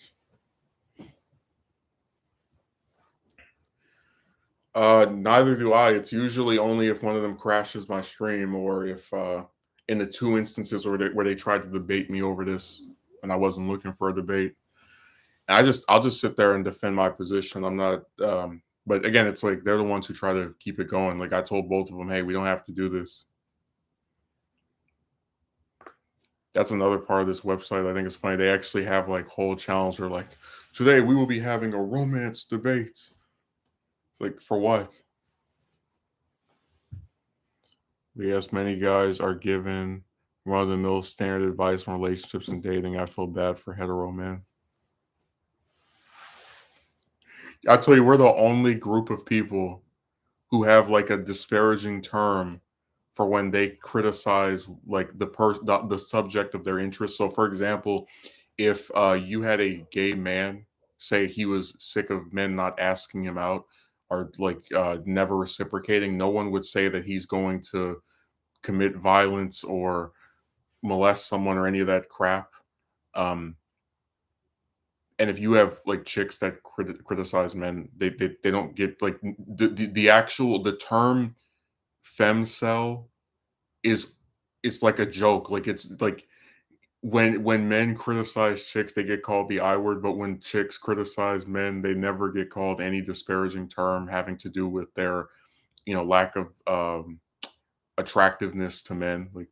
Neither do I. It's usually only if one of them crashes my stream, or if in the two instances where they tried to debate me over this and I wasn't looking for a debate. And I'll just sit there and defend my position. I'm not but again, it's like they're the ones who try to keep it going. Like I told both of them, "Hey, we don't have to do this." That's another part of this website I think is funny. They actually have like whole channels where like, "Today we will be having a romance debate." It's like, for what? Yes, many guys are given run of the mill standard advice on relationships and dating. I feel bad for hetero men. I tell you, we're the only group of people who have like a disparaging term for when they criticize like the subject of their interest. So, for example, if you had a gay man say he was sick of men not asking him out or like never reciprocating, no one would say that he's going to commit violence or molest someone or any of that crap. Um, and if you have like chicks that criticize men, they don't get like the actual the term femcel is it's like a joke. Like it's like when men criticize chicks, they get called the I word, but when chicks criticize men, they never get called any disparaging term having to do with their lack of attractiveness to men. Like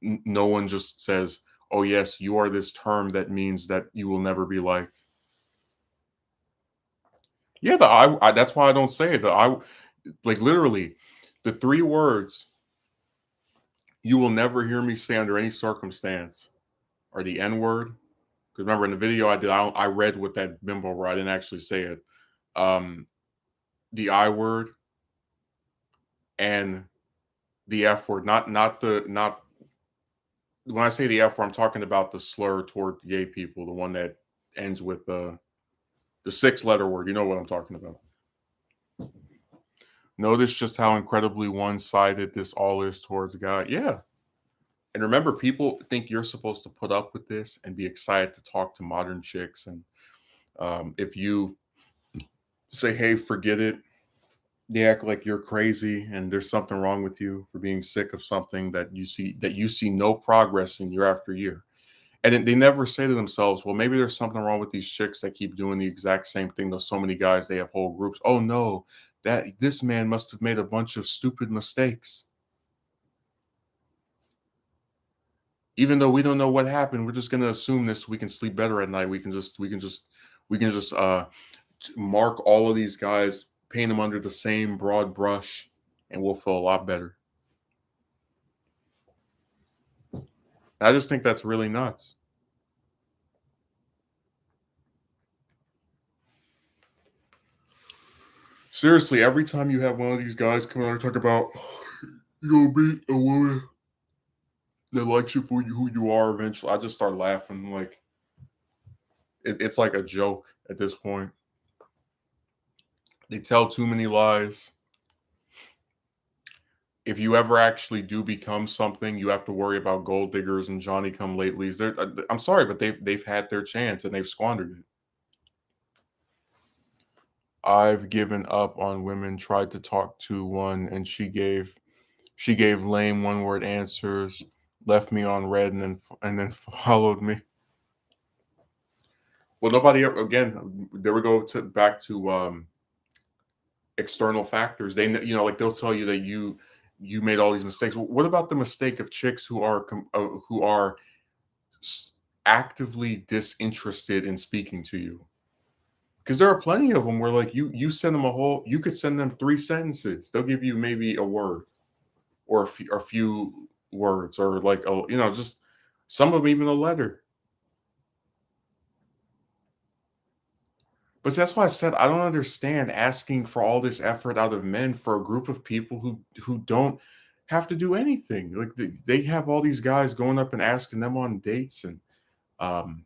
no one just says, "Oh yes, you are this term that means that you will never be liked." Yeah, that's why I don't say it. The I like literally the three words you will never hear me say under any circumstance are the N word. Because remember in the video I did, I read what that bimbo wrote. I didn't actually say it. Um, the I word and the F word. Not when I say the F word, I'm talking about the slur toward gay people, the one that ends with the six-letter word. You know what I'm talking about. Notice just how incredibly one-sided this all is towards God. Yeah. And remember, people think you're supposed to put up with this and be excited to talk to modern chicks. And if you say, "Hey, forget it," they act like you're crazy and there's something wrong with you for being sick of something that you see no progress in year after year. And then they never say to themselves, well, maybe there's something wrong with these chicks that keep doing the exact same thing to so many guys. They have whole groups. Oh no, that this man must have made a bunch of stupid mistakes. Even though we don't know what happened, we're just gonna assume this. We can sleep better at night. We can just mark all of these guys, paint them under the same broad brush, and we'll feel a lot better. I just think that's really nuts. Seriously, every time you have one of these guys come out and talk about you'll meet a woman that likes you for who you are eventually, I just start laughing. Like it's like a joke at this point. They tell too many lies. If you ever actually do become something, you have to worry about gold diggers and Johnny come latelys. I'm sorry, but they've had their chance and they've squandered it. I've given up on women. Tried to talk to one, and she gave lame one word answers, left me on red, and then followed me. Well, nobody again. There we go to back to external factors. Like they'll tell you that you made all these mistakes. What about the mistake of chicks who are s- actively disinterested in speaking to you? Because there are plenty of them where like you send them you could send them 3 sentences. They'll give you maybe a word or a few words or like just some of them even a letter. But that's why I said I don't understand asking for all this effort out of men for a group of people who don't have to do anything. Like they have all these guys going up and asking them on dates and um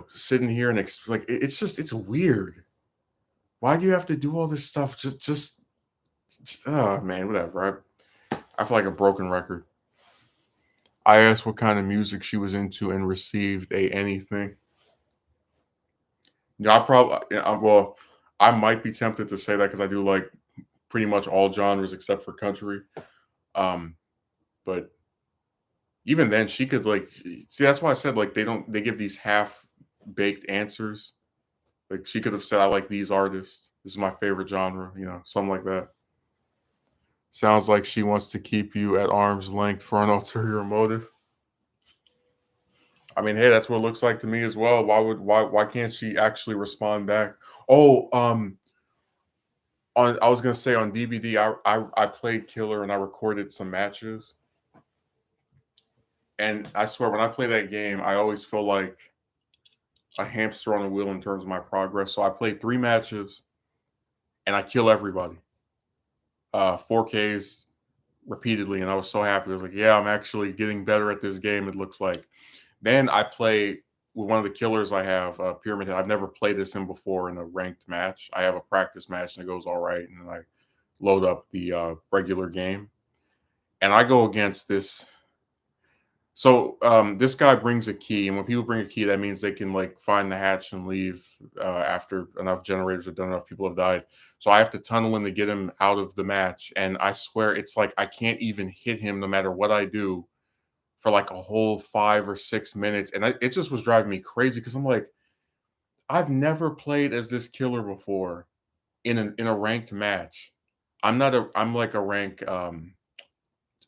sitting here and like it's weird. Why do you have to do all this stuff? Oh man, whatever. I feel like a broken record. I asked what kind of music she was into and received a anything. Yeah, well, I might be tempted to say that because I do like pretty much all genres except for country. Um, but even then, she could like see. That's why I said like they give these half baked answers. Like she could have said, "I like these artists. This is my favorite genre." Something like that. Sounds like she wants to keep you at arm's length for an ulterior motive. I mean, hey, that's what it looks like to me as well. Why can't she actually respond back? Oh, I was gonna say on DVD, I played Killer and I recorded some matches. And I swear, when I play that game, I always feel like a hamster on a wheel in terms of my progress. So I played 3 matches and I kill everybody, 4Ks repeatedly, and I was so happy. I was like, yeah, I'm actually getting better at this game. It looks like. Then I play with one of the killers I have, Pyramid Head. I've never played this him before in a ranked match. I have a practice match and it goes all right, and then I load up the regular game, and I go against this. So this guy brings a key, and when people bring a key, that means they can like find the hatch and leave after enough generators are done, enough people have died. So I have to tunnel him to get him out of the match, and I swear it's like I can't even hit him no matter what I do for like a whole 5 or 6 minutes, and it just was driving me crazy because I'm like, I've never played as this killer before in a ranked match. I'm like a rank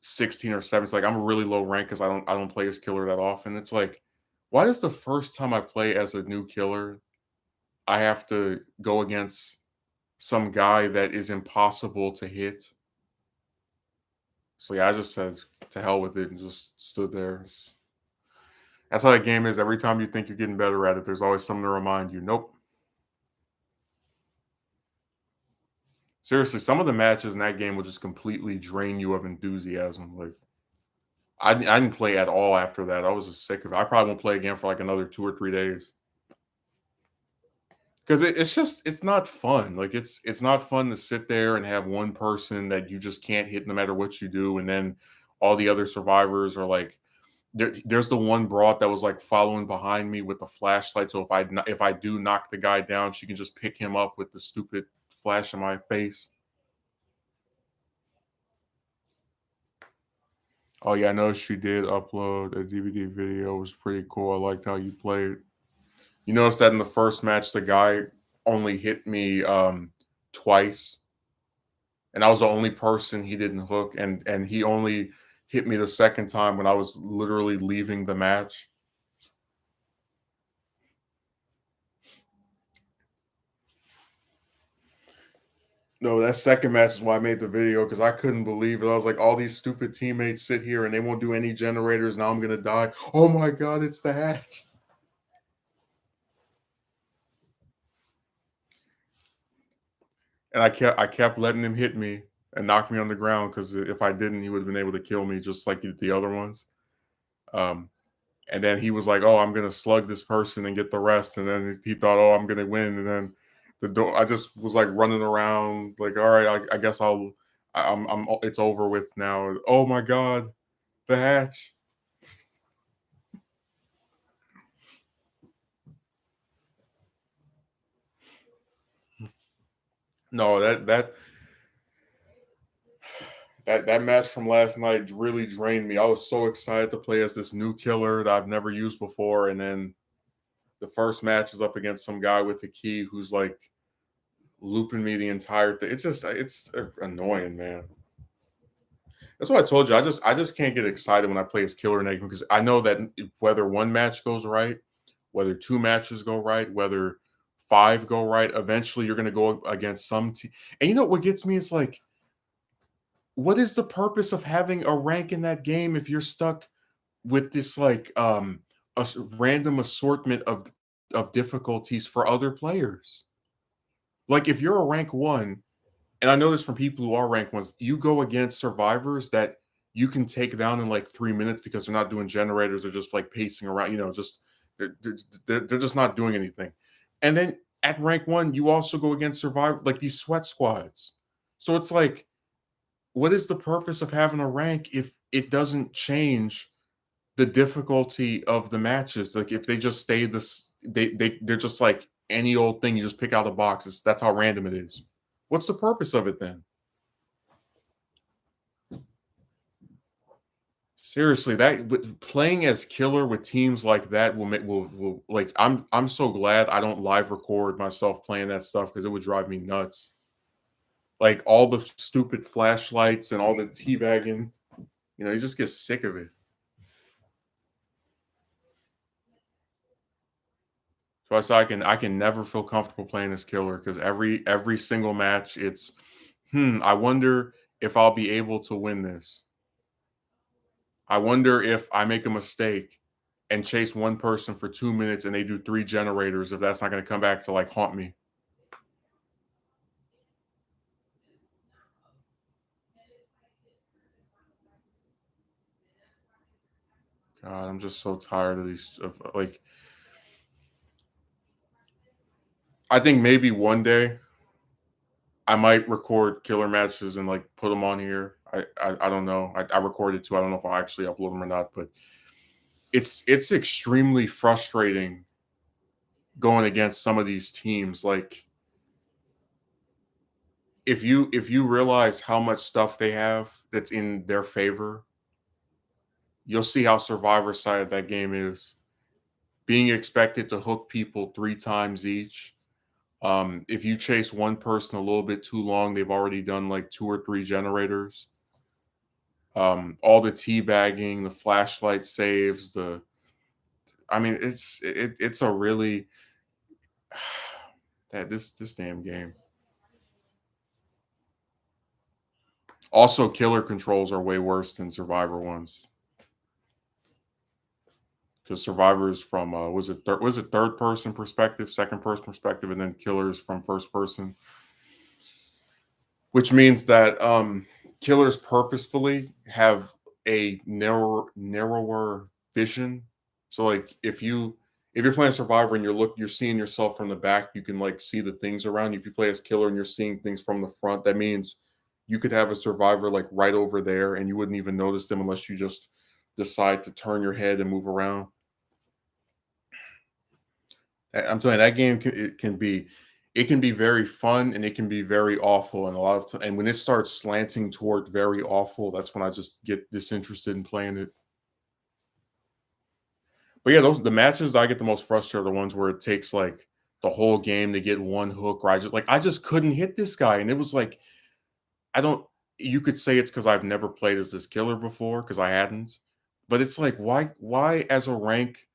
16 or 7. It's like I'm a really low rank because I don't play as killer that often. It's like, why is the first time I play as a new killer, I have to go against some guy that is impossible to hit? So yeah, I just said to hell with it and just stood there. That's how that game is. Every time you think you're getting better at it, there's always something to remind you. Nope. Seriously, some of the matches in that game will just completely drain you of enthusiasm. Like I didn't play at all after that. I was just sick of it. I probably won't play again for like another 2 or 3 days. Because it's not fun. Like it's not fun to sit there and have one person that you just can't hit no matter what you do, and then all the other survivors are like there's the one broad that was like following behind me with the flashlight. So if I do knock the guy down, she can just pick him up with the stupid flash in my face. Oh yeah, I know she did upload a DVD video. It was pretty cool. I liked how you played. You notice that in the first match, the guy only hit me twice, and I was the only person he didn't hook, and he only hit me the second time when I was literally leaving the match. No, that second match is why I made the video because I couldn't believe it. I was like, all these stupid teammates sit here and they won't do any generators. Now I'm gonna die. Oh my god, it's the hatch. And I kept letting him hit me and knock me on the ground because if I didn't, he would have been able to kill me just like the other ones. Um, and then he was like, "Oh, I'm gonna slug this person and get the rest." And then he thought, "Oh, I'm gonna win." And then the door, I just was like running around, like, "All right, I guess it's over with now." Oh my god, the hatch. No, that match from last night really drained me. I was so excited to play as this new killer that I've never used before, and then the first match is up against some guy with a key who's like looping me the entire thing. It's annoying, man. That's what I told you. I just can't get excited when I play as killer enigma because I know that whether one match goes right, whether two matches go right, whether five go right, eventually you're going to go against some team. And you know what gets me? It's like, what is the purpose of having a rank in that game if you're stuck with this like random assortment of difficulties for other players? Like if you're a rank one, and I know this from people who are rank ones, you go against survivors that you can take down in like 3 minutes because they're not doing generators, they're just like pacing around, just they're just not doing anything. And then at rank one, you also go against survivor like these sweat squads. So it's like, what is the purpose of having a rank if it doesn't change the difficulty of the matches? Like if they just stay this, they're just like any old thing you just pick out of boxes. That's how random it is. What's the purpose of it then? Seriously, playing as killer with teams like that will like I'm so glad I don't live record myself playing that stuff because it would drive me nuts. Like all the stupid flashlights and all the teabagging, you just get sick of it. So I can never feel comfortable playing as killer because every single match it's I wonder if I'll be able to win this. I wonder if I make a mistake and chase one person for 2 minutes and they do three generators, if that's not going to come back to like haunt me. God, I'm just so tired of these. Like, I think maybe one day I might record killer matches and like put them on here. I don't know. I recorded too. I don't know if I'll actually upload them or not, but it's extremely frustrating going against some of these teams. Like, if you realize how much stuff they have that's in their favor, you'll see how survivor side that game is. Being expected to hook people three times each. If you chase one person a little bit too long, they've already done like two or three generators. All the teabagging, the flashlight saves, I mean, it's a really that this damn game. Also, killer controls are way worse than survivor ones because survivors from was it third person perspective, second person perspective, and then killers from first person, which means that killers purposefully have a narrower vision. So like if you're playing survivor and you're seeing yourself from the back, you can like see the things around you. If you play as killer and you're seeing things from the front, that means you could have a survivor like right over there and you wouldn't even notice them unless you just decide to turn your head and move around. I'm telling you, that game it can be. it can be very fun and it can be very awful, and a lot of time, and when it starts slanting toward very awful, that's when I just get disinterested in playing it. But yeah, those the matches that I get the most frustrated are the ones where it takes like the whole game to get one hook, or I just couldn't hit this guy, and it was like I don't. You could say it's because I've never played as this killer before because I hadn't, but it's like why as a rank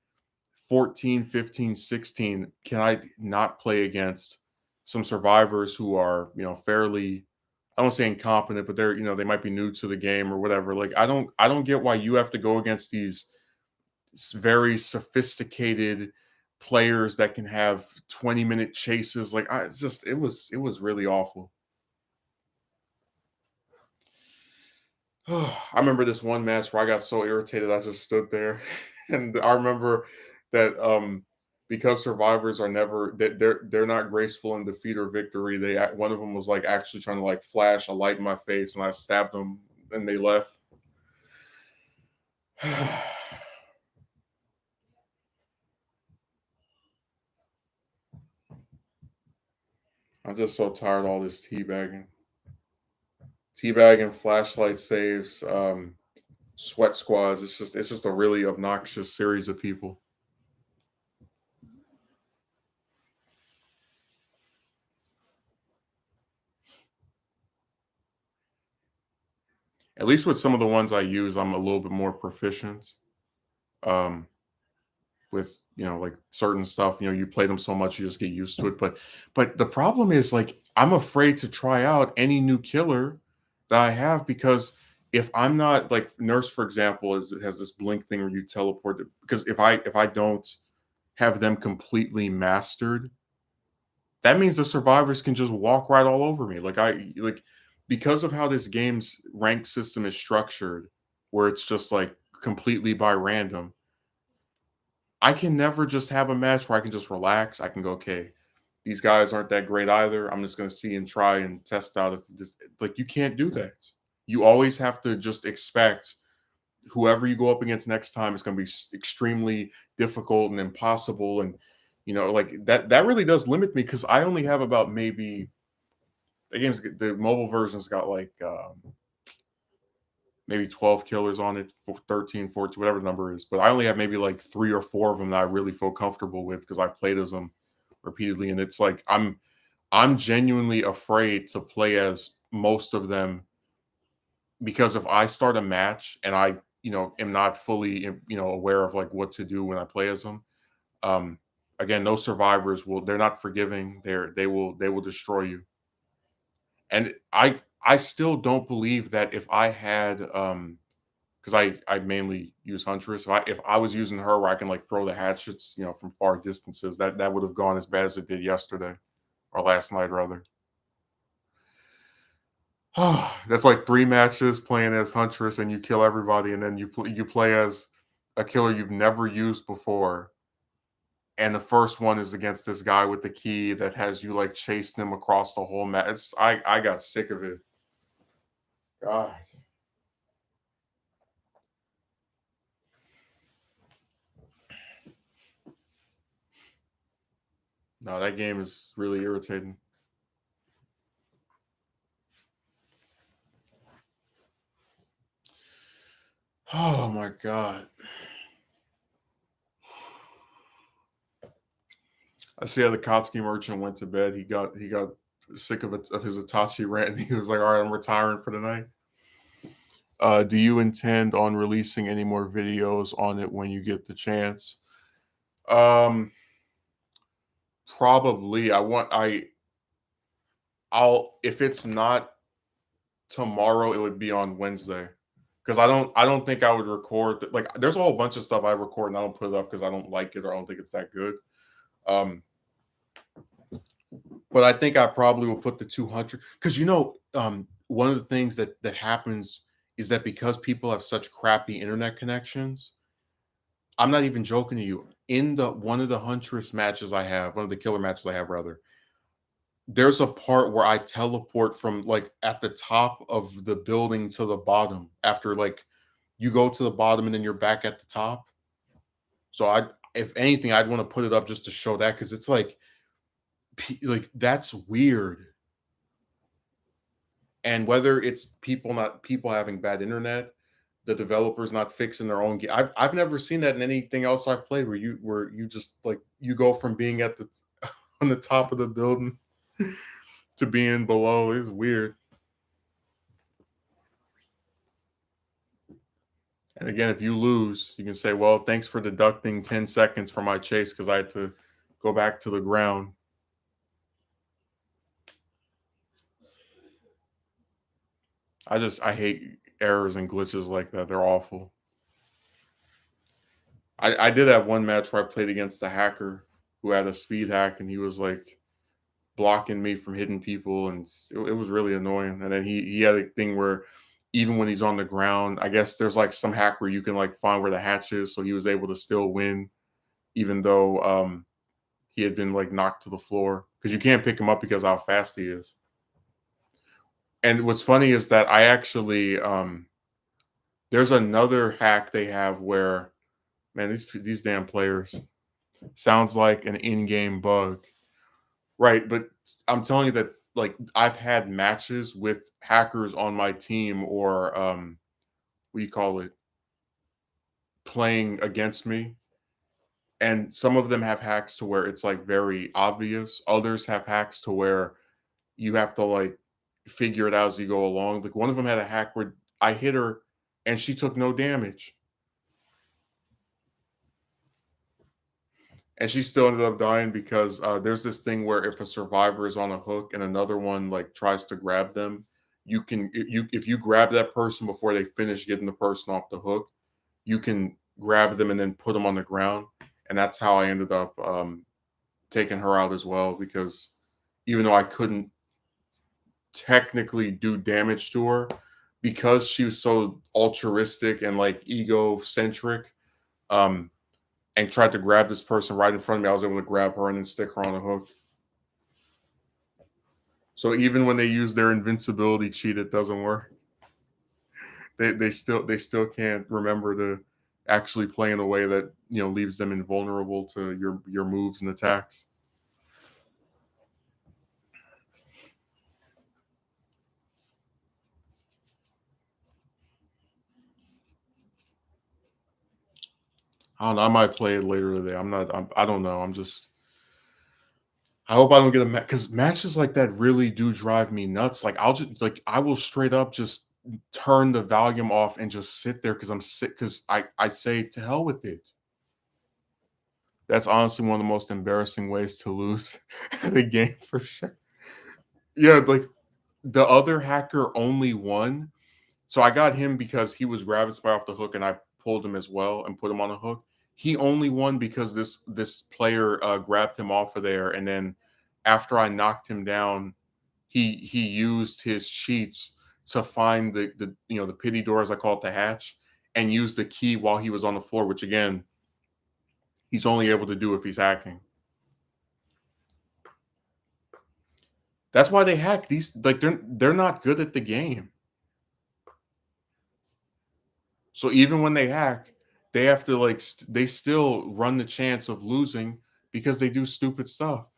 14, 15, 16 can I not play against some survivors who are fairly, I don't say incompetent, but they're they might be new to the game or whatever. Like I don't get why you have to go against these very sophisticated players that can have 20-minute chases. Like I it's just it was really awful. I remember this one match where I got so irritated I just stood there. And I remember that because survivors are never they're not graceful in defeat or victory. One of them was like actually trying to like flash a light in my face and I stabbed them and they left. I'm just so tired of all this teabagging. Teabagging, flashlight saves, sweat squads. It's just a really obnoxious series of people. At least with some of the ones I use, I'm a little bit more proficient. Um, with like certain stuff, you play them so much you just get used to it. But the problem is like I'm afraid to try out any new killer that I have because if I'm not like nurse, for example, is it has this blink thing where you teleport because if I don't have them completely mastered, that means the survivors can just walk right all over me. Because of how this game's rank system is structured, where it's just like completely by random, I can never just have a match where I can just relax. I can go, okay, these guys aren't that great either. I'm just going to see and try and test out if this, like, you can't do that. You always have to just expect whoever you go up against next time is going to be extremely difficult and impossible. And, like that really does limit me because I only have about maybe the mobile version's got like, maybe 12 killers on it, 13, 14, whatever the number is. But I only have maybe like 3 or 4 of them that I really feel comfortable with because I played as them repeatedly. And it's like I'm genuinely afraid to play as most of them because if I start a match and I, am not fully, aware of like what to do when I play as them, um, again, those survivors they're not forgiving. They will destroy you. And I still don't believe that if I had because I mainly use Huntress. If I was using her where I can like throw the hatchets, from far distances, that would have gone as bad as it did yesterday or last night rather. That's like 3 matches playing as Huntress and you kill everybody, and then you play as a killer you've never used before. And the first one is against this guy with the key that has you like chasing him across the whole map. I got sick of it. God. No, that game is really irritating. Oh my god. I see how the Kotsky merchant went to bed. He got sick of his Itachi rant, and he was like, "All right, I'm retiring for the night." Do you intend on releasing any more videos on it when you get the chance? Um, Probably. I'll if it's not tomorrow, it would be on Wednesday. Because I don't think I would record like there's a whole bunch of stuff I record and I don't put it up because I don't like it or I don't think it's that good. Um, but I think I probably will put the 200 because one of the things that happens is that because people have such crappy internet connections, I'm not even joking to you. In the one of the huntress matches I have, one of the killer matches I have rather, there's a part where I teleport from like at the top of the building to the bottom after like you go to the bottom and then you're back at the top. So if anything, I'd want to put it up just to show that because it's like Like that's weird. And whether it's people having bad internet, the developers not fixing their own game. I've never seen that in anything else I've played where you just like you go from being at the on the top of the building to being below. Is weird. And again, if you lose, you can say, "Well, thanks for deducting 10 seconds from my chase because I had to go back to the ground." I hate errors and glitches like that. They're awful. I did have one match where I played against a hacker who had a speed hack, and he was like blocking me from hitting people, and it was really annoying. And then he had a thing where even when he's on the ground, I guess there's like some hack where you can like find where the hatch is, so he was able to still win even though he had been like knocked to the floor because you can't pick him up because how fast he is. And what's funny is that I actually there's another hack they have where man these damn players sounds like an in-game bug. Right, but I'm telling you that like I've had matches with hackers on my team or what do you call it, playing against me. And some of them have hacks to where it's like very obvious. Others have hacks to where you have to like figure it out as you go along. Like one of them had a hack where I hit her and she took no damage. And she still ended up dying because there's this thing where if a survivor is on a hook and another one like tries to grab them, you can if you grab that person before they finish getting the person off the hook, you can grab them and then put them on the ground. And that's how I ended up taking her out as well because even though I couldn't technically do damage to her because she was so altruistic and like egocentric, um, and tried to grab this person right in front of me, I was able to grab her and then stick her on a hook. So even when they use their invincibility cheat, it doesn't work. They still can't remember to actually play in a way that leaves them invulnerable to your moves and attacks. I don't know. I might play it later today. I'm not. I don't know. I'm just. I hope I don't get a match because matches like that really do drive me nuts. Like I'll just like I will straight up just turn the volume off and just sit there because I'm sick because I say to hell with it. That's honestly one of the most embarrassing ways to lose the game for sure. Yeah, like the other hacker only won. So I got him because he was grabbing somebody off the hook and I pulled him as well and put him on the hook. He only won because this player grabbed him off of there and then after I knocked him down, he used his cheats to find the pity door as I call it the hatch and use the key while he was on the floor, which again he's only able to do if he's hacking. That's why they hack these. Like they're not good at the game. So even when they hack, they have to like they still run the chance of losing because they do stupid stuff.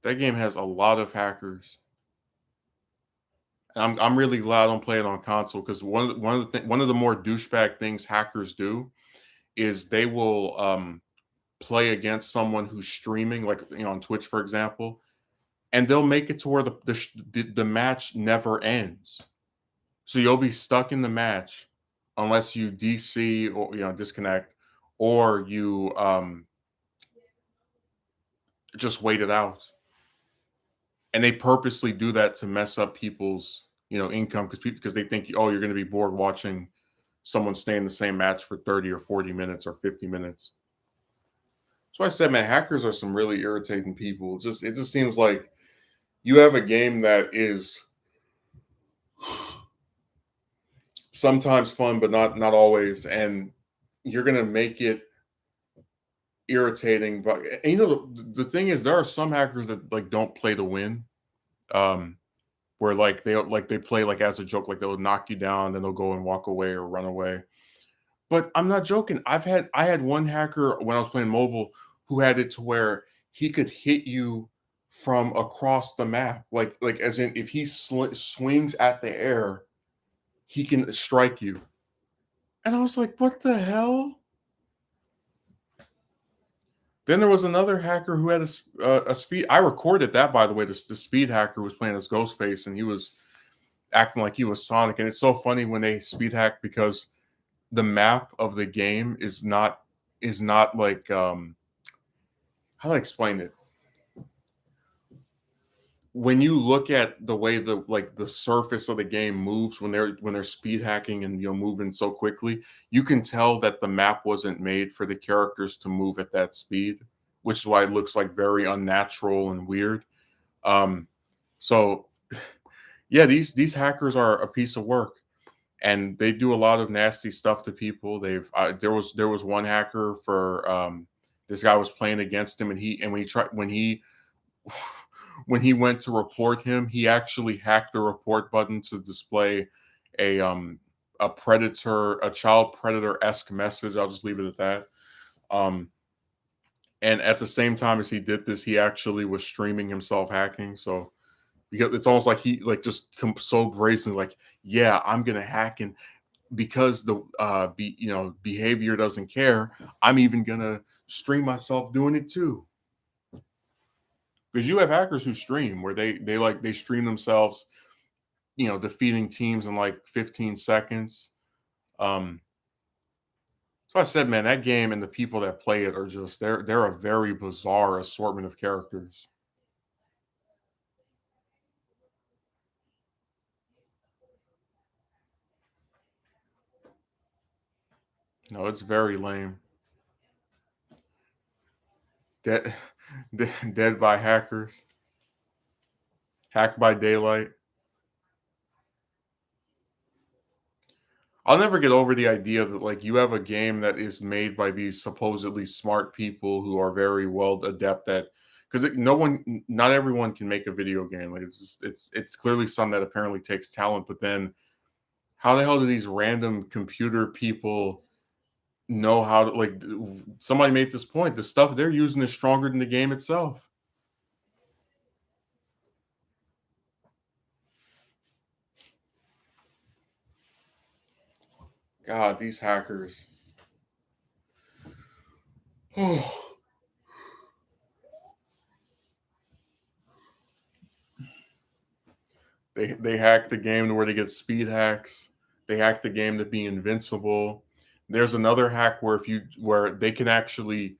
That game has a lot of hackers. And I'm really glad I don't play it on console because one of the more douchebag things hackers do is they will play against someone who's streaming, like on Twitch, for example, and they'll make it to where the match never ends. So you'll be stuck in the match unless you DC or disconnect or you just wait it out. And they purposely do that to mess up people's income because they think you're going to be bored watching someone stay in the same match for 30 or 40 minutes or 50 minutes. So I said, man, hackers are some really irritating people. It just seems like you have a game that is sometimes fun, but not always, and you're gonna make it irritating. But the thing is, there are some hackers that like don't play to win. Um, where like they play like as a joke, like they'll knock you down, then they'll go and walk away or run away. But I'm not joking. I had one hacker when I was playing mobile who had it to where he could hit you from across the map, like as in if he swings at the air, he can strike you. And I was like, what the hell? Then there was another hacker who had a speed. I recorded that, by the way. The speed hacker was playing as Ghostface, and he was acting like he was Sonic. And it's so funny when they speed hack because the map of the game is not like how do I explain it? When you look at the way the surface of the game moves when they're speed hacking and moving so quickly, you can tell that the map wasn't made for the characters to move at that speed, which is why it looks like very unnatural and weird. Um, so yeah, these hackers are a piece of work, and they do a lot of nasty stuff to people. There was one hacker for this guy was playing against him, and when he went to report him, he actually hacked the report button to display a um a child predator esque message. I'll just leave it at that. Um, and at the same time as he did this, he actually was streaming himself hacking. So because it's almost like he like just so brazen, like, yeah, I'm gonna hack, and because the behavior doesn't care, I'm even gonna stream myself doing it too. Because you have hackers who stream where they stream themselves, defeating teams in like 15 seconds. Um, so I said, man, that game and the people that play it are just they're a very bizarre assortment of characters. No, it's very lame. Dead, dead by hackers, hacked by daylight. I'll never get over the idea that like you have a game that is made by these supposedly smart people who are very well adept at because not everyone can make a video game. Like it's clearly some that apparently takes talent, but then how the hell do these random computer people know how to somebody made this point, the stuff they're using is stronger than the game itself. God, these hackers. They hack the game to where they get speed hacks. They hack the game to be invincible. There's another hack where they can actually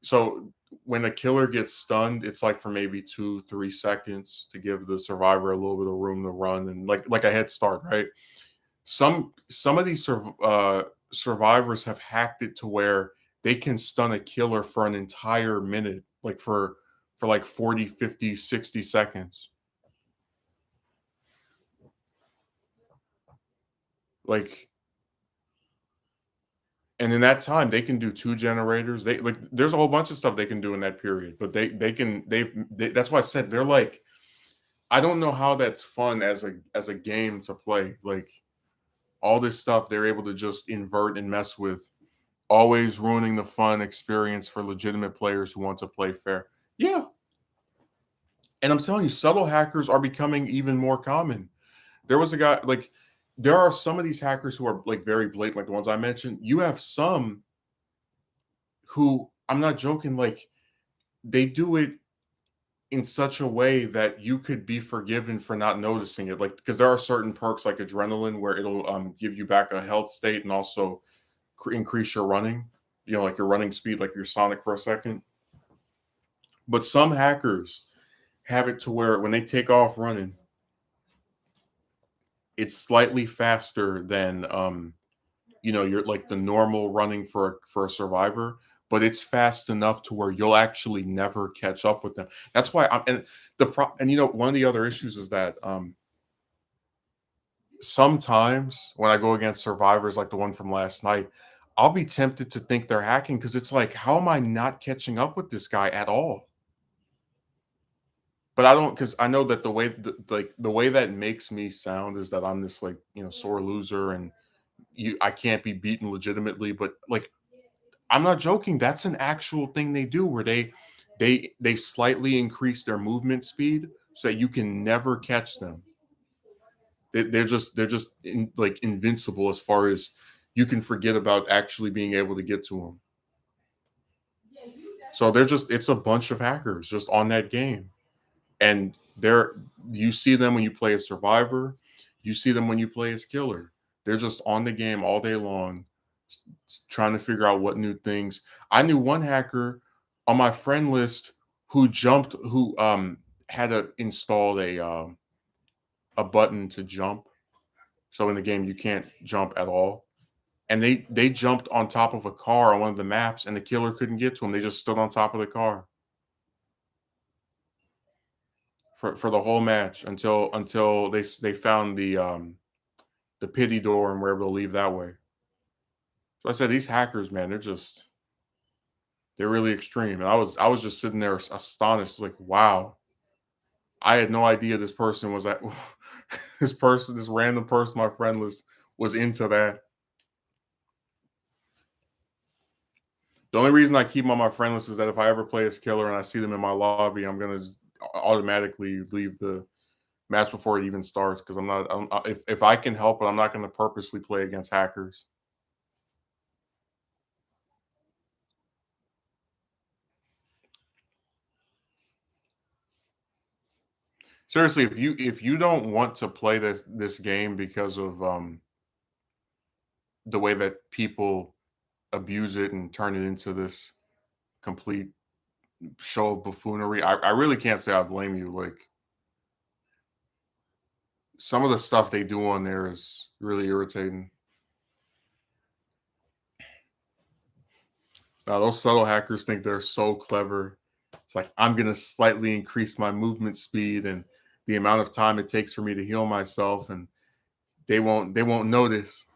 so when a killer gets stunned, it's like for maybe 2, 3 seconds to give the survivor a little bit of room to run and like a head start, right? Some of these survivors have hacked it to where they can stun a killer for an entire minute, like for like 40, 50, 60 seconds. Like and in that time, they can do 2 generators. There's a whole bunch of stuff they can do in that period, but that's why I said they're like I don't know how that's fun as a game to play. Like all this stuff they're able to just invert and mess with, always ruining the fun experience for legitimate players who want to play fair. Yeah, and I'm telling you, subtle hackers are becoming even more common. There was a guy like there are some of these hackers who are like very blatant, like the ones I mentioned. You have some who I'm not joking, like they do it in such a way that you could be forgiven for not noticing it. Like, because there are certain perks like adrenaline where it'll give you back a health state and also increase your running, like your running speed, like your Sonic for a second. But some hackers have it to where when they take off running, it's slightly faster than you're like the normal running for a survivor, but it's fast enough to where you'll actually never catch up with them. That's why I'm and the pro and one of the other issues is that sometimes when I go against survivors like the one from last night, I'll be tempted to think they're hacking because it's like, how am I not catching up with this guy at all? But I don't because I know that the way that makes me sound is that I'm this like sore loser and I can't be beaten legitimately, but like I'm not joking. That's an actual thing they do where they slightly increase their movement speed so that you can never catch them. Like invincible as far as you can forget about actually being able to get to them. So they're just it's a bunch of hackers just on that game. And they're you see them when you play as survivor, you see them when you play as killer. They're just on the game all day long, trying to figure out what new things. I knew one hacker on my friend list who had installed a button to jump. So in the game you can't jump at all. And they jumped on top of a car on one of the maps, and the killer couldn't get to him. They just stood on top of the car for the whole match until they found the pity door and were able to leave that way. So I said these hackers, man, they're really extreme. And I was just sitting there astonished, like, wow, I had no idea this person was at this random person, my friend was into that. The only reason I keep them on my friend list is that if I ever play as killer and I see them in my lobby, I'm gonna just automatically leave the match before it even starts because if I can help it, I'm not gonna purposely play against hackers. Seriously, if you don't want to play this game because of the way that people abuse it and turn it into this complete show of buffoonery, I really can't say I blame you. Like some of the stuff they do on there is really irritating. Now those subtle hackers think they're so clever. It's like I'm gonna slightly increase my movement speed and the amount of time it takes for me to heal myself, and they won't notice.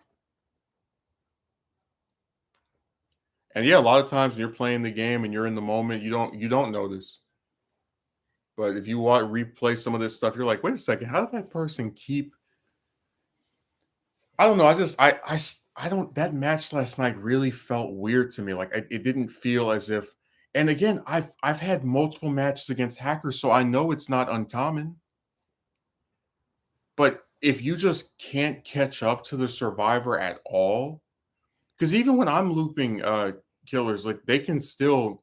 And yeah, a lot of times when you're playing the game and you're in the moment, you don't notice. But if you replay some of this stuff, you're like, wait a second, how did that person keep? I don't know. I just I don't. That match last night really felt weird to me. Like it didn't feel as if. And again, I've had multiple matches against hackers, so I know it's not uncommon. But if you just can't catch up to the survivor at all, because even when I'm looping killers, like they can still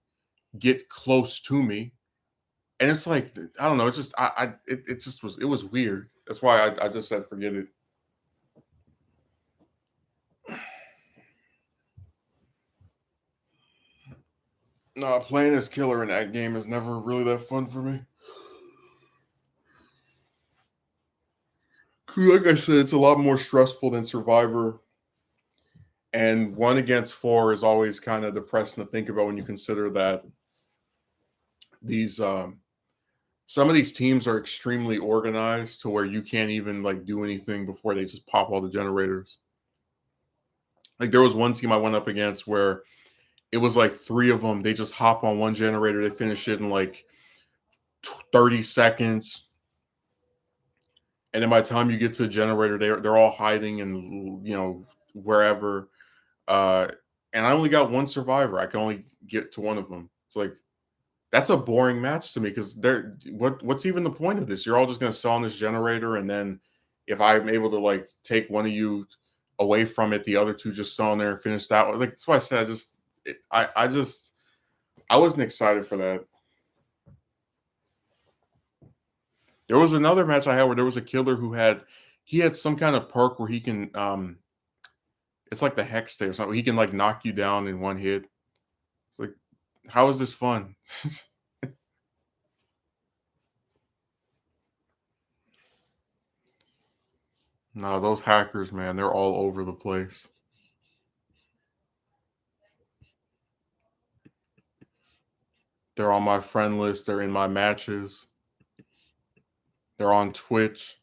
get close to me. And it's like I don't know. It's just it just was weird. That's why I just said forget it. No, playing as killer in that game is never really that fun for me. Like I said, it's a lot more stressful than Survivor, and 1 against 4 is always kind of depressing to think about when you consider that these some of these teams are extremely organized to where you can't even like do anything before they just pop all the generators. Like there was one team I went up against where it was like 3 of them. They just hop on one generator, they finish it in like 30 seconds. And then by the time you get to the generator, they're all hiding and wherever. Uh, and I only got one survivor. I can only get to one of them. It's like that's a boring match to me because what's even the point of this? You're all just gonna sell on this generator, and then if I'm able to like take one of you away from it, the other two just sell on there and finish that one. Like that's why I said I wasn't excited for that. There was another match I had where there was a killer he had some kind of perk where he can it's like the hex stay or something. He can like knock you down in one hit. It's like, how is this fun? No, those hackers, man, they're all over the place. They're on my friend list. They're in my matches. They're on Twitch,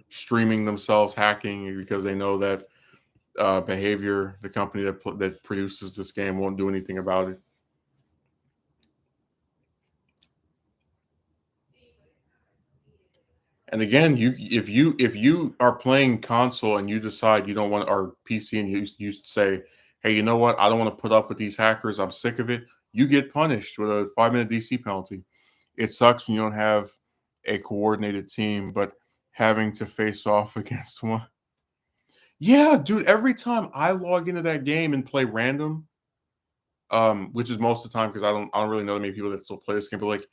streaming themselves hacking because they know that behavior, the company that produces this game, won't do anything about it. And again, if you are playing console and you decide you don't want or PC and you say, hey, you know what? I don't want to put up with these hackers. I'm sick of it. You get punished with a 5 minute DC penalty. It sucks when you don't have a coordinated team, but having to face off against one. Yeah, dude. Every time I log into that game and play random, which is most of the time because I don't really know that many people that still play this game, but like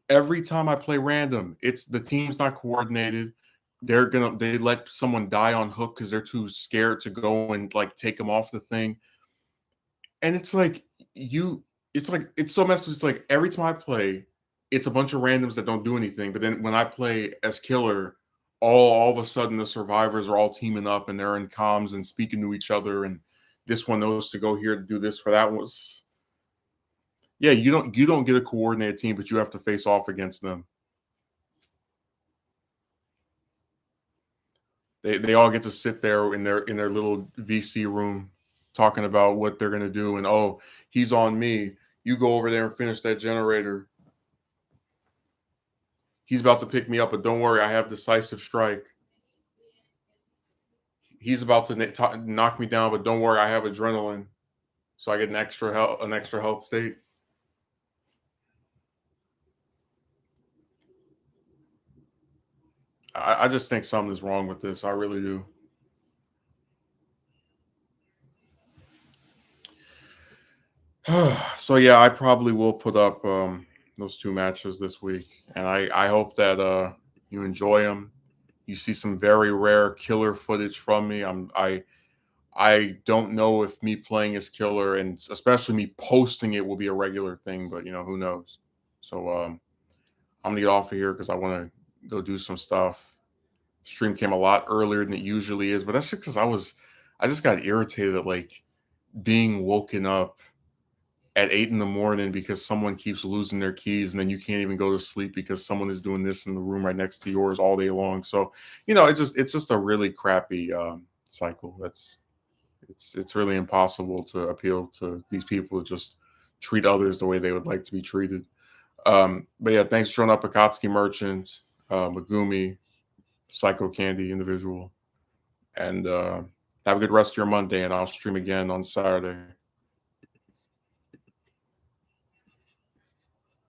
every time I play random, it's the team's not coordinated. They let someone die on hook because they're too scared to go and like take them off the thing. And it's like you it's like it's so messed up. It's like every time I play, it's a bunch of randoms that don't do anything. But then when I play as killer, all of a sudden the survivors are all teaming up and they're in comms and speaking to each other. And this one knows to go here to do this for that was yeah, you don't get a coordinated team, but you have to face off against them. They all get to sit there in their little VC room talking about what they're gonna do, and oh, he's on me. You go over there and finish that generator. He's about to pick me up, but don't worry, I have decisive strike. He's about to knock me down, but don't worry, I have adrenaline, so I get an extra health state. I just think something is wrong with this. I really do. So yeah, I probably will put up those two matches this week, and I hope that you enjoy them. You see some very rare killer footage from me. I don't know if me playing as killer and especially me posting it will be a regular thing, but who knows. So I'm gonna get off of here because I want to go do some stuff. Stream came a lot earlier than it usually is, but that's just because I just got irritated at like being woken up at 8 in the morning because someone keeps losing their keys and then you can't even go to sleep because someone is doing this in the room right next to yours all day long. So, it's just a really crappy cycle. It's really impossible to appeal to these people to just treat others the way they would like to be treated. But yeah, thanks for showing up, Akatsuki Merchant, Megumi, Psycho Candy individual, and have a good rest of your Monday. And I'll stream again on Saturday.